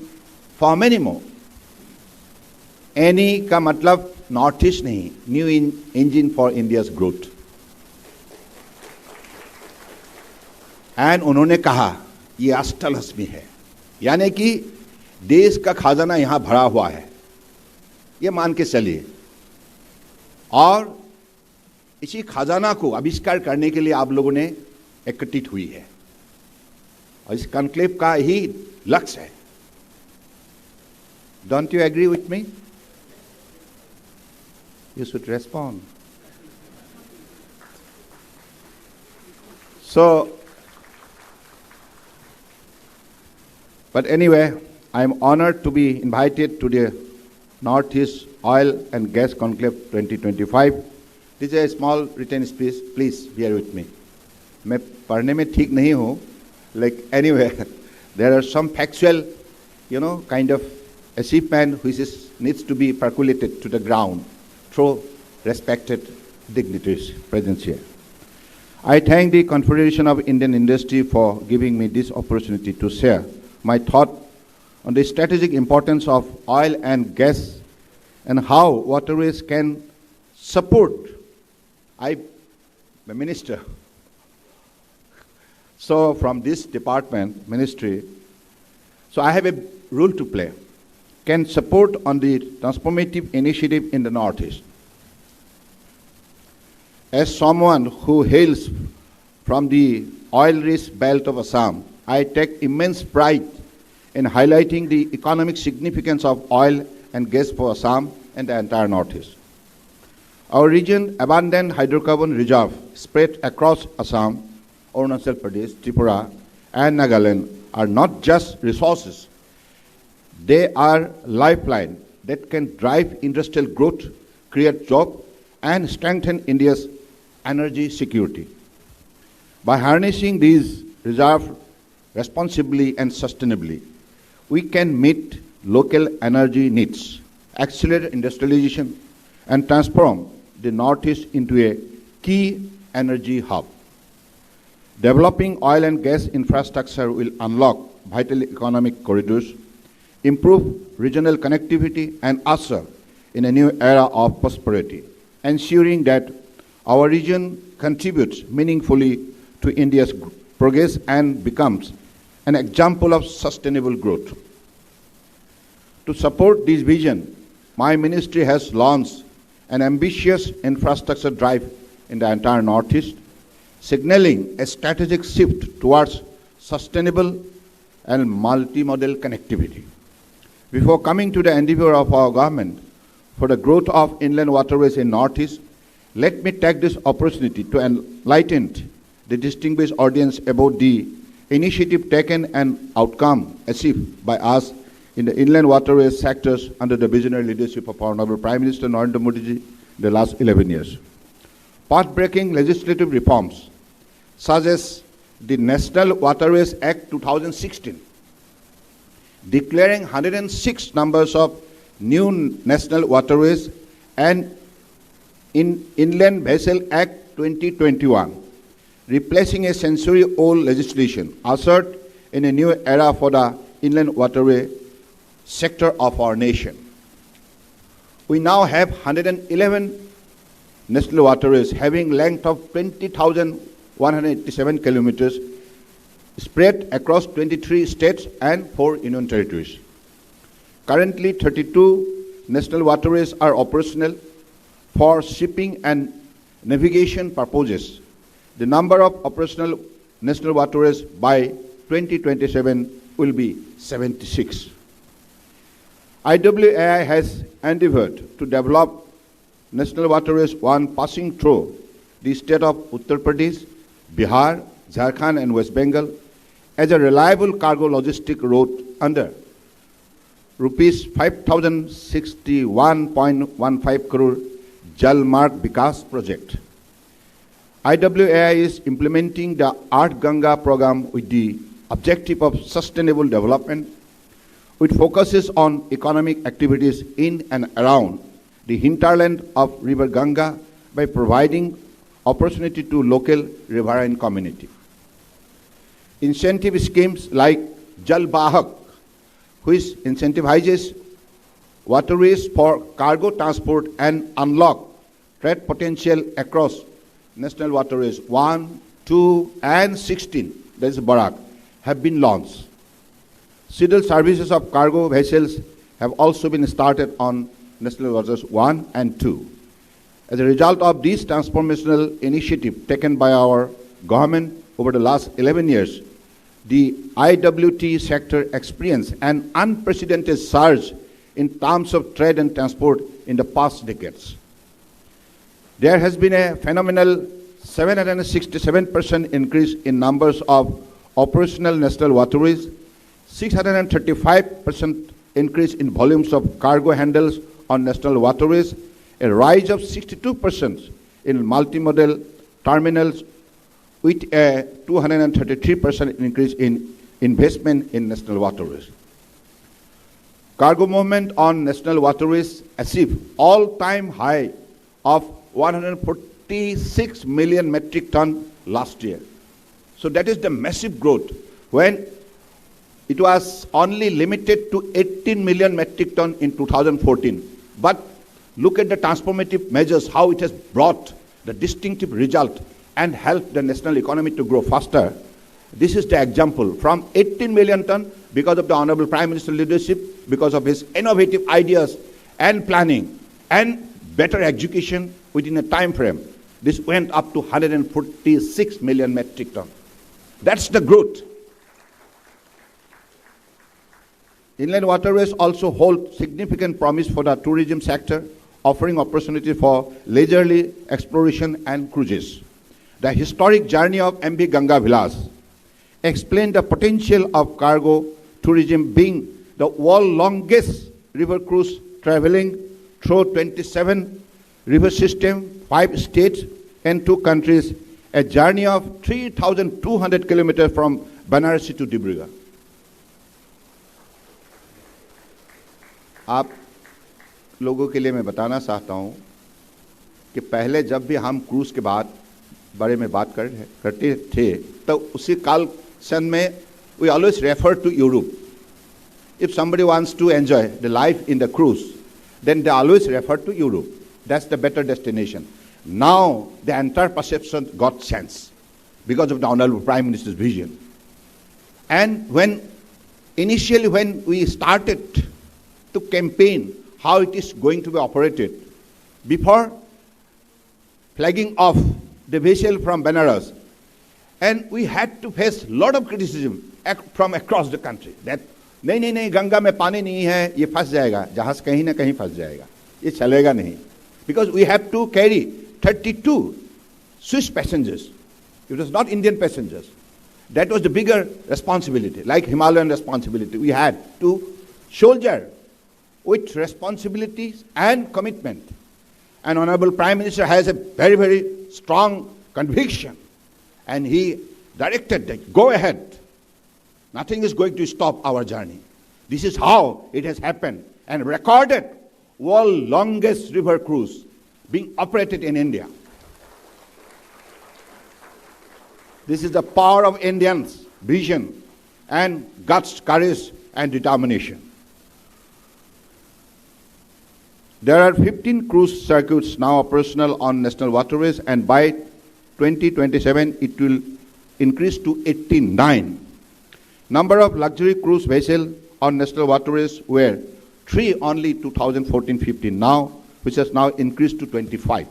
for many more. Any का मतलब Northeast नहीं, new engine for India's growth. And उन्होंने कहा ये अष्टलक्ष्मी है, यानी कि देश का खजाना यहाँ भरा हुआ है, ये मान के चलिए. और इसी खजाना को आविष्कार करने के लिए आप लोगों ने एकत्रित हुई है, और इस कॉन्क्लेव का ही लक्ष्य है. Don't you agree with me? You should respond. So, but anyway, I am honored to be invited to the Northeast Oil and Gas Conclave 2025. This is a small written speech. Please bear with me. मैं पढ़ने में ठीक नहीं हूँ, like anyway, there are some factual, kind of achievement which needs to be percolated to the ground through respected dignitaries present here. I thank the Confederation of Indian Industry for giving me this opportunity to share my thought on the strategic importance of oil and gas and how waterways can support. I'm a minister. So from this department, ministry, so I have a role to play, can support on the transformative initiative in the Northeast. As someone who hails from the oil-rich belt of Assam, I take immense pride in highlighting the economic significance of oil and gas for Assam and the entire Northeast. Our region, abundant hydrocarbon reserve spread across Assam, Arunachal Pradesh, Tripura, and Nagaland are not just resources. They are lifeline that can drive industrial growth, create jobs, and strengthen India's energy security. By harnessing these reserves responsibly and sustainably, we can meet local energy needs, accelerate industrialization, and transform the Northeast into a key energy hub. Developing oil and gas infrastructure will unlock vital economic corridors, improve regional connectivity, and usher in a new era of prosperity, ensuring that our region contributes meaningfully to India's progress and becomes an example of sustainable growth. To support this vision, my ministry has launched an ambitious infrastructure drive in the entire Northeast, signaling a strategic shift towards sustainable and multimodal connectivity. Before coming to the endeavor of our government for the growth of inland waterways in Northeast, let me take this opportunity to enlighten the distinguished audience about the initiative taken and outcome achieved by us in the inland waterways sectors under the visionary leadership of our Honorable Prime Minister Narendra Modi ji in the last 11 years. Path-breaking legislative reforms, such as the National Waterways Act 2016, declaring 106 numbers of new national waterways, and in Inland Vessel Act 2021, replacing a century-old legislation, ushered in a new era for the inland waterway sector of our nation. We now have 111 national waterways having length of 20,187 kilometers spread across 23 states and 4 union territories. Currently, 32 national waterways are operational for shipping and navigation purposes. The number of operational national waterways by 2027 will be 76. IWAI has endeavored to develop National Waterways 1 passing through the state of Uttar Pradesh, Bihar, Jharkhand, and West Bengal as a reliable cargo logistic route under rupees 5,061.15 crore Jal Marg Vikas project. IWAI is implementing the Art Ganga program with the objective of sustainable development, which focuses on economic activities in and around the hinterland of River Ganga by providing opportunity to local riverine community. Incentive schemes like Jal Bahak, which incentivizes waterways for cargo transport and unlock trade potential across national waterways 1, 2, and 16, that is Barak, have been launched. Civil services of cargo vessels have also been started on National Waterways 1 and 2. As a result of this transformational initiative taken by our government over the last 11 years, the IWT sector experienced an unprecedented surge in terms of trade and transport in the past decades. There has been a phenomenal 767% increase in numbers of operational national waterways, 635% increase in volumes of cargo handles on national waterways, a rise of 62% in multimodal terminals, with a 233% increase in investment in national waterways. Cargo movement on national waterways achieved all-time high of 146 million metric ton last year. So that is the massive growth, when it was only limited to 18 million metric ton in 2014. But look at the transformative measures, how it has brought the distinctive result and helped the national economy to grow faster. This is the example. From 18 million ton, because of the Honorable Prime Minister's leadership, because of his innovative ideas and planning and better execution within a time frame, this went up to 146 million metric ton. That's the growth. Inland waterways also hold significant promise for the tourism sector, offering opportunity for leisurely exploration and cruises. The historic journey of MV Ganga Vilas explained the potential of cargo tourism, being the world's longest river cruise traveling through 27 river systems, 5 states and 2 countries, a journey of 3,200 kilometers from Banarasi to Dibrugarh. आप लोगों के लिए मैं बताना चाहता हूँ कि पहले जब भी हम क्रूज के बारे में बात करते थे, तो उसी काल सन में we always refer to Europe. If somebody wants to enjoy the life in the cruise, then they always refer to Europe. That's the better destination. Now the entire perception got changed because of the Honorable Prime Minister's vision. And initially when we started to campaign how it is going to be operated, before flagging off the vessel from Benares, and we had to face a lot of criticism from across the country that नहीं गंगा में पानी नहीं है, ये फंस जाएगा, जहाज कहीं ना कहीं फंस जाएगा, ये चलेगा नहीं, because we have to carry 32 Swiss passengers. It was not Indian passengers. That was the bigger responsibility, like Himalayan responsibility. We had to shoulder with responsibilities and commitment. And Honorable Prime Minister has a very, very strong conviction. And he directed that, go ahead. Nothing is going to stop our journey. This is how it has happened. And recorded world's longest river cruise being operated in India. This is the power of Indians' vision and guts, courage and determination. There are 15 cruise circuits now operational on national waterways, and by 2027 it will increase to 89. Number of luxury cruise vessels on national waterways were 3 only 2014-15 now, which has now increased to 25.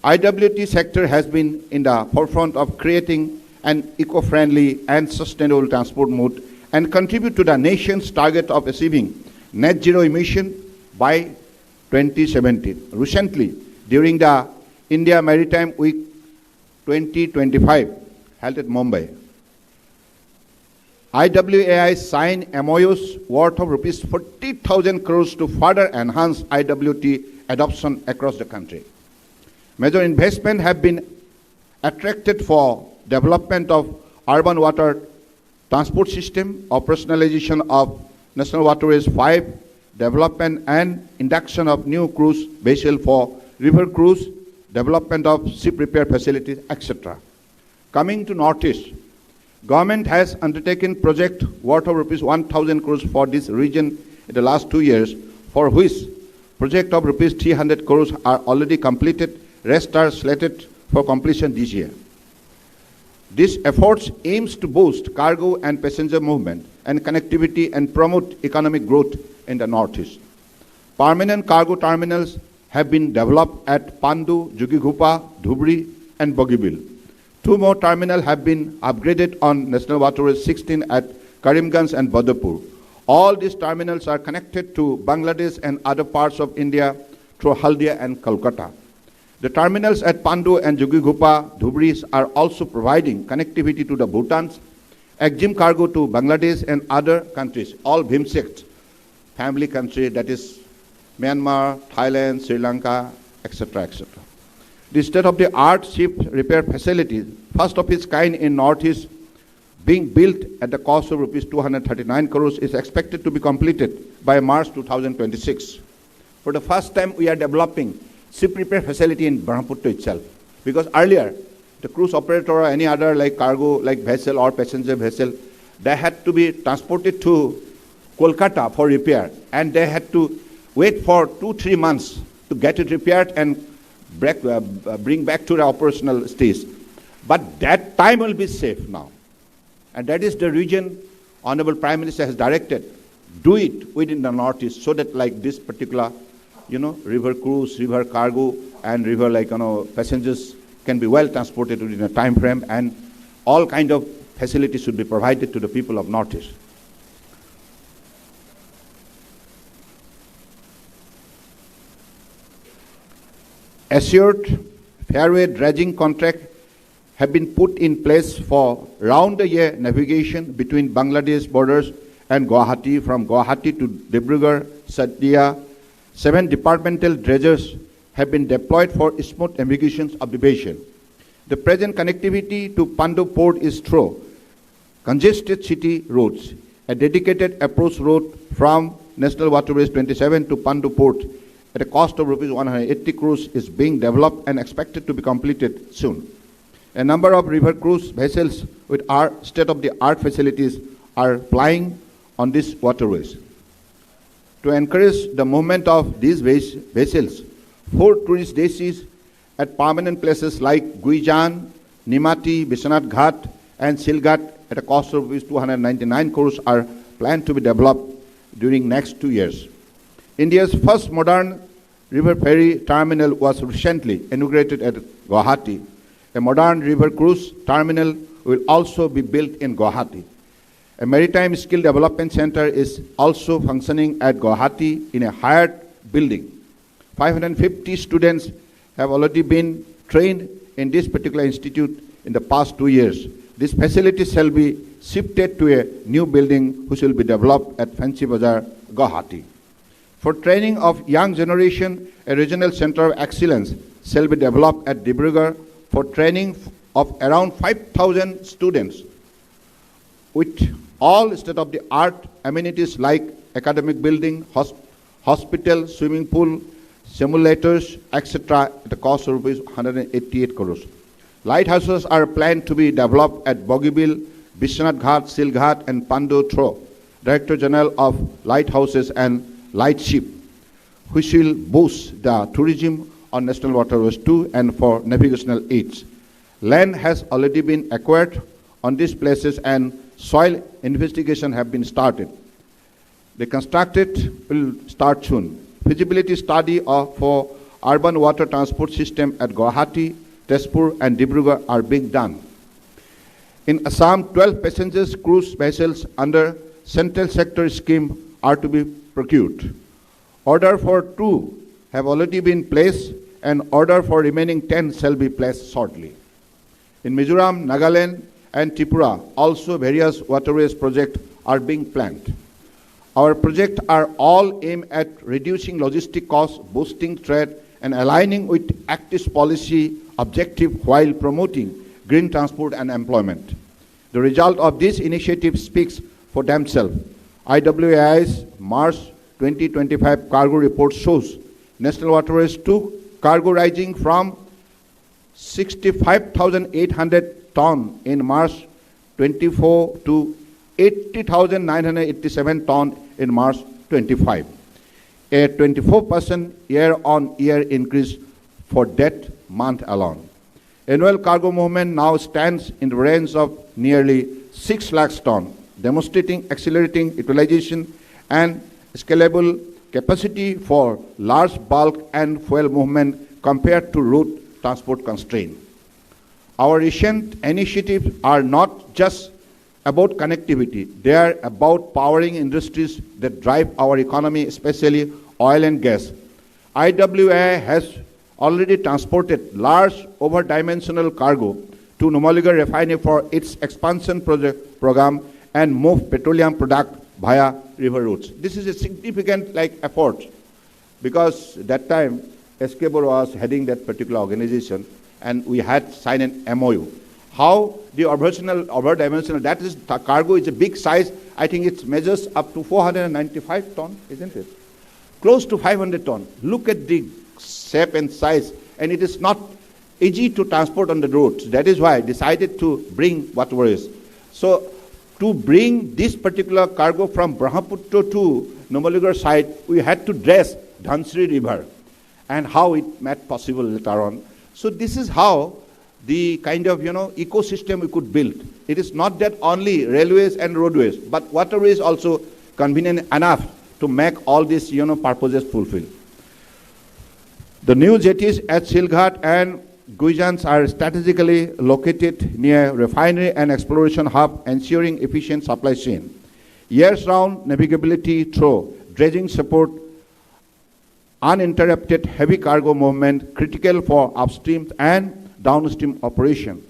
IWT sector has been in the forefront of creating an eco-friendly and sustainable transport mode and contribute to the nation's target of achieving net zero emission by 2070. Recently, during the India Maritime Week 2025 held at Mumbai, IWAI signed MOUs worth of rupees 40,000 crores to further enhance IWT adoption across the country. Major investment have been attracted for development of urban water transport system, operationalization of National Waterways 5, development and induction of new cruise vessel for river cruise, development of ship repair facilities, etc. Coming to Northeast, government has undertaken project worth of rupees 1,000 crores for this region in the last 2 years, for which project of rupees 300 crores are already completed. Rest are slated for completion this year. This effort aims to boost cargo and passenger movement and connectivity and promote economic growth in the Northeast. Permanent cargo terminals have been developed at Pandu, Jugighupa, Dhubri and Bogibil. 2 more terminals have been upgraded on National Waterways 16 at Karimganj and Badapur. All these terminals are connected to Bangladesh and other parts of India through Haldia and Kolkata. The terminals at Pandu and Jugighupa, Dhubri are also providing connectivity to the Bhutan's exim cargo to Bangladesh and other countries, all BIMSTEC family country, that is Myanmar, Thailand, Sri Lanka, etc., etc. The state-of-the-art ship repair facility, first of its kind in Northeast, being built at the cost of rupees 239 crores, is expected to be completed by March 2026. For the first time, we are developing ship repair facility in Brahmaputra itself. Because earlier, the cruise operator or any other like cargo, like vessel or passenger vessel, they had to be transported to Kolkata for repair, and they had to wait for 2-3 months to get it repaired and bring back to the operational stage. But that time will be saved now. And that is the reason Honorable Prime Minister has directed, do it within the Northeast, so that like this particular, river cruise, river cargo, and river passengers can be well transported within a time frame, and all kind of facilities should be provided to the people of Northeast. Assured fairway dredging contract have been put in place for round-the-year navigation between Bangladesh borders and Guwahati. From Guwahati to Dibrugarh, Sadia, 7 departmental dredgers have been deployed for smooth navigation of the basin. The present connectivity to Pandu port is through congested city roads. A dedicated approach road from National Waterways 27 to Pandu port at a cost of rupees 180 crores is being developed and expected to be completed soon. A number of river cruise vessels with our state-of-the-art facilities are plying on these waterways. To encourage the movement of these vessels, 4 tourist days at permanent places like Guijan, Nimati, Biswanath Ghat, and Silghat at a cost of 299 crores are planned to be developed during next 2 years. India's first modern river ferry terminal was recently inaugurated at Guwahati. A modern river cruise terminal will also be built in Guwahati. A maritime skill development center is also functioning at Guwahati in a hired building. 550 students have already been trained in this particular institute in the past 2 years. This facility shall be shifted to a new building which will be developed at Fancy Bazaar, Guwahati. For training of young generation, a regional center of excellence shall be developed at Dibrugarh for training of around 5,000 students with all state-of-the-art amenities like academic building, hospital, swimming pool, simulators, etc. at the cost of rupees 188 crores. Lighthouses are planned to be developed at Bogibeel, Biswanath Ghat, Silghat, and Pandu through Director General of Lighthouses and Lightship, which will boost the tourism on National Waterways 2 and for navigational aids. Land has already been acquired on these places and soil investigation have been started. The constructed will start soon. Feasibility study for urban water transport system at Guwahati, Tezpur, and Dibrugarh are being done. In Assam, 12 passengers cruise vessels under Central Sector Scheme are to be procured. Order for 2 have already been placed, and order for remaining 10 shall be placed shortly. In Mizoram, Nagaland, and Tripura, also various waterways projects are being planned. Our projects are all aimed at reducing logistic costs, boosting trade, and aligning with active policy objective while promoting green transport and employment. The result of this initiative speaks for themselves. IWAI's March 2025 cargo report shows National Waterways 2 cargo rising from 65,800 ton in March 24 to 80,987 ton in March 25. A 24% year-on-year increase for that month alone. Annual cargo movement now stands in the range of nearly 6 lakhs ton, demonstrating accelerating utilization and scalable capacity for large bulk and fuel movement compared to route transport constraint. Our recent initiatives are not just about connectivity, they are about powering industries that drive our economy, especially oil and gas. IWA has already transported large over-dimensional cargo to Numaligarh refinery for its expansion program and move petroleum product via river routes. This is a significant effort because that time S.K. was heading that particular organization, and we had signed an MOU. How the over-dimensional, that is, the cargo is a big size. I think it measures up to 495 ton, isn't it? Close to 500 ton. Look at the shape and size, and it is not easy to transport on the roads. That is why I decided to bring whatever is. So, to bring this particular cargo from Brahmaputra to Numaligarh side, we had to dress Dhansri River, and how it made possible later on. So this is how the kind of, ecosystem we could build. It is not that only railways and roadways, but waterways also convenient enough to make all these, purposes fulfilled. The new jetties at Silghat and Guijans are strategically located near refinery and exploration hub, ensuring efficient supply chain. Years-round navigability through dredging support, uninterrupted heavy cargo movement, critical for upstream and downstream operation.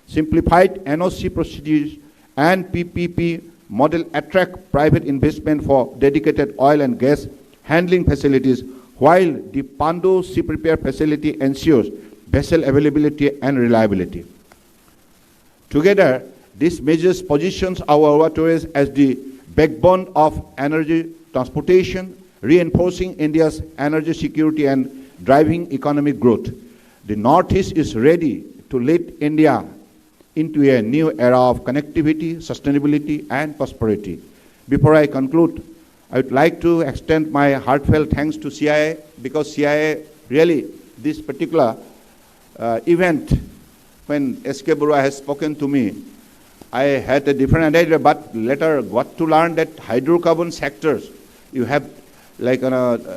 Simplified NOC procedures and PPP model attract private investment for dedicated oil and gas handling facilities, while the Pando ship repair facility ensures vessel availability and reliability. Together, these measures positions our waterways as the backbone of energy transportation, reinforcing India's energy security and driving economic growth. The Northeast is ready to lead India into a new era of connectivity, sustainability, and prosperity. Before I conclude, I would like to extend my heartfelt thanks to CIA, because CIA really, this particular event, when S.K. Barua has spoken to me, I had a different idea, but later got to learn that hydrocarbon sectors, you have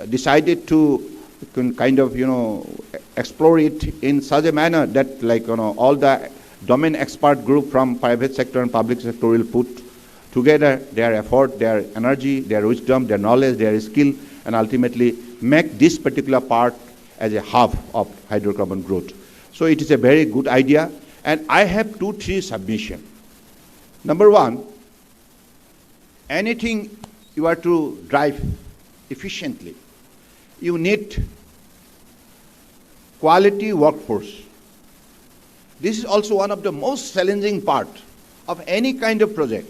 decided to kind of, explore it in such a manner that all the domain expert group from private sector and public sector will put together their effort, their energy, their wisdom, their knowledge, their skill, and ultimately make this particular part as a hub of hydrocarbon growth. So it is a very good idea, and I have 2-3 submissions. Number one, anything you are to drive efficiently, you need quality workforce. This is also one of the most challenging part of any kind of project.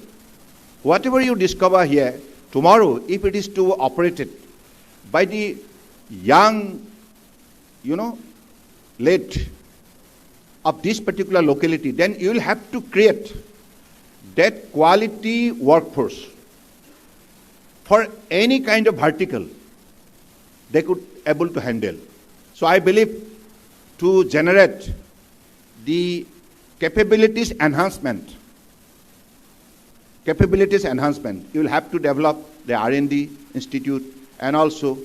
Whatever you discover here, tomorrow, if it is to operate it by the young, late of this particular locality, then you will have to create that quality workforce for any kind of vertical they could able to handle. So I believe to generate the capabilities enhancement, you will have to develop the R&D institute and also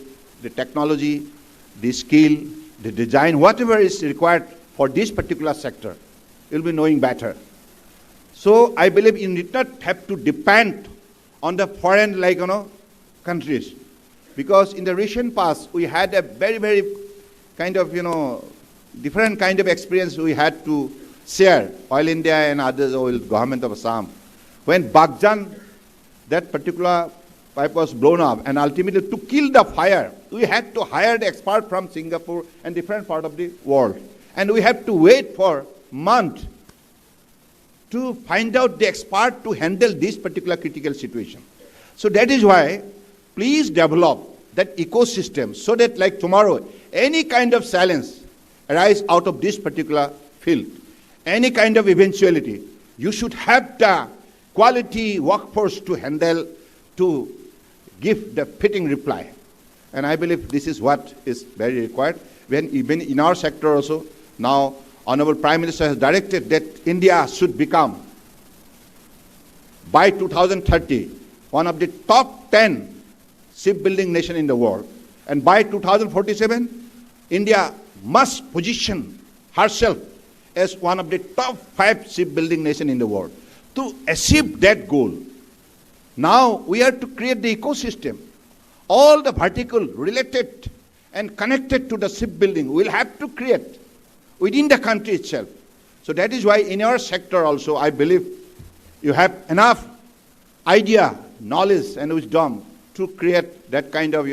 the technology, the skill, the design, whatever is required for this particular sector, you'll be knowing better. So I believe you need not have to depend on the foreign countries, because in the recent past we had a very, very kind of, different kind of experience we had to share, Oil India and others, oil government of Assam. When Bagjan, that particular pipe was blown up, and ultimately to kill the fire, we had to hire the expert from Singapore and different part of the world. And we have to wait for months to find out the expert to handle this particular critical situation. So that is why, please develop that ecosystem so that tomorrow, any kind of challenge arise out of this particular field, any kind of eventuality, you should have the quality workforce to handle, to give the fitting reply. And I believe this is what is very required. When even in our sector also, now Honorable Prime Minister has directed that India should become, by 2030, one of the top 10 shipbuilding nation in the world. And by 2047, India must position herself as one of the top 5 shipbuilding nation in the world. To achieve that goal, now we have to create the ecosystem. All the vertical related and connected to the shipbuilding we'll have to create within the country itself. So that is why in your sector also, I believe you have enough idea, knowledge and wisdom to create that kind of,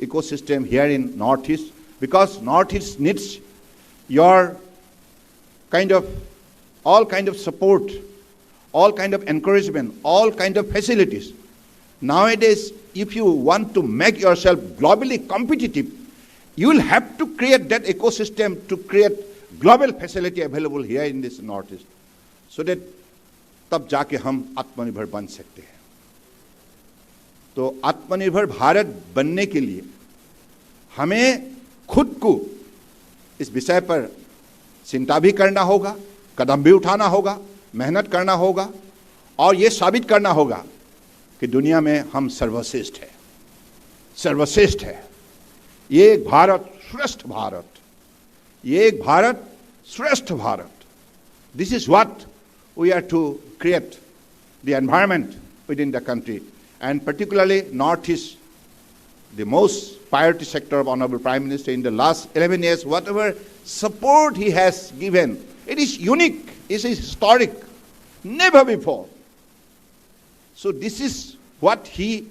ecosystem here in Northeast. because Northeast needs your all kind of support, all kind of encouragement, all kind of facilities. Nowadays, if you want to make yourself globally competitive, you will have to create that ecosystem to create global facility available here in this Northeast, so that तब जाके हम आत्मनिर्भर बन सकते हैं. तो आत्मनिर्भर भारत बनने के लिए हमें खुद को इस विषय पर चिंता भी करना होगा, कदम भी उठाना होगा, मेहनत करना होगा और ये साबित करना होगा कि दुनिया में हम सर्वश्रेष्ठ हैं, सर्वश्रेष्ठ है. ये एक भारत श्रेष्ठ भारत, ये एक भारत श्रेष्ठ Bharat. This is what we are to create, the environment within the country, and particularly Northeast, the most priority sector of Honorable Prime Minister in the last 11 years. Whatever support he has given, it is unique, it is historic, never before. So this is what he,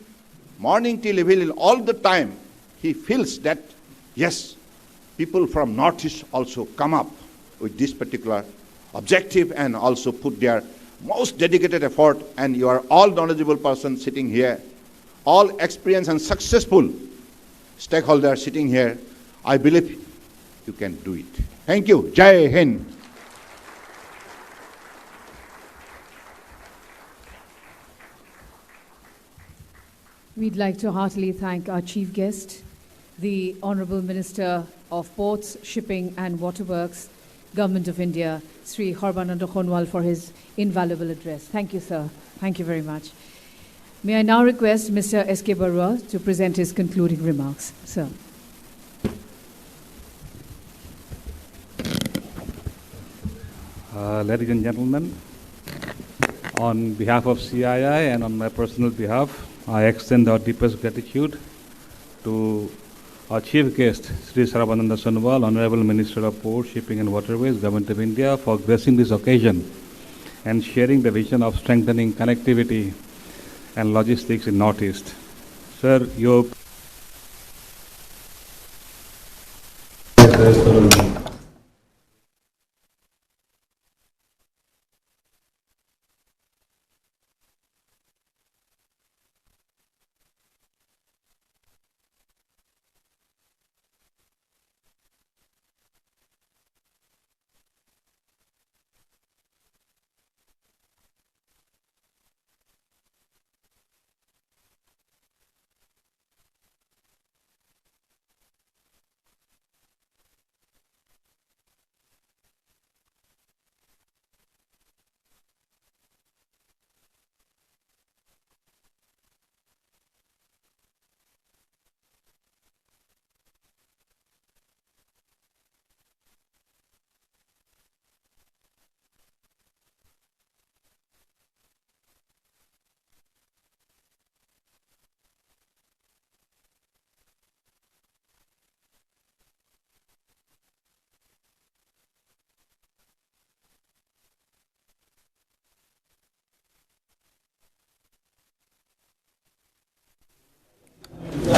morning till evening, all the time, he feels that, yes, people from Northeast also come up with this particular objective and also put their most dedicated effort, and you are all knowledgeable persons sitting here, all experienced and successful stakeholders sitting here. I believe you can do it. Thank you. Jai Hind. We'd like to heartily thank our chief guest, the Honourable Minister of Ports, Shipping and Waterworks, Government of India, Sri Sarbananda Sonowal, for his invaluable address. Thank you, sir. Thank you very much. May I now request Mr. S.K. Barua to present his concluding remarks. Sir. Ladies and gentlemen, on behalf of CII and on my personal behalf, I extend our deepest gratitude to our chief guest, Sri Sarbananda Sonowal, Honorable Minister of Ports, Shipping and Waterways, Government of India, for gracing this occasion and sharing the vision of strengthening connectivity and logistics in Northeast. Sir, your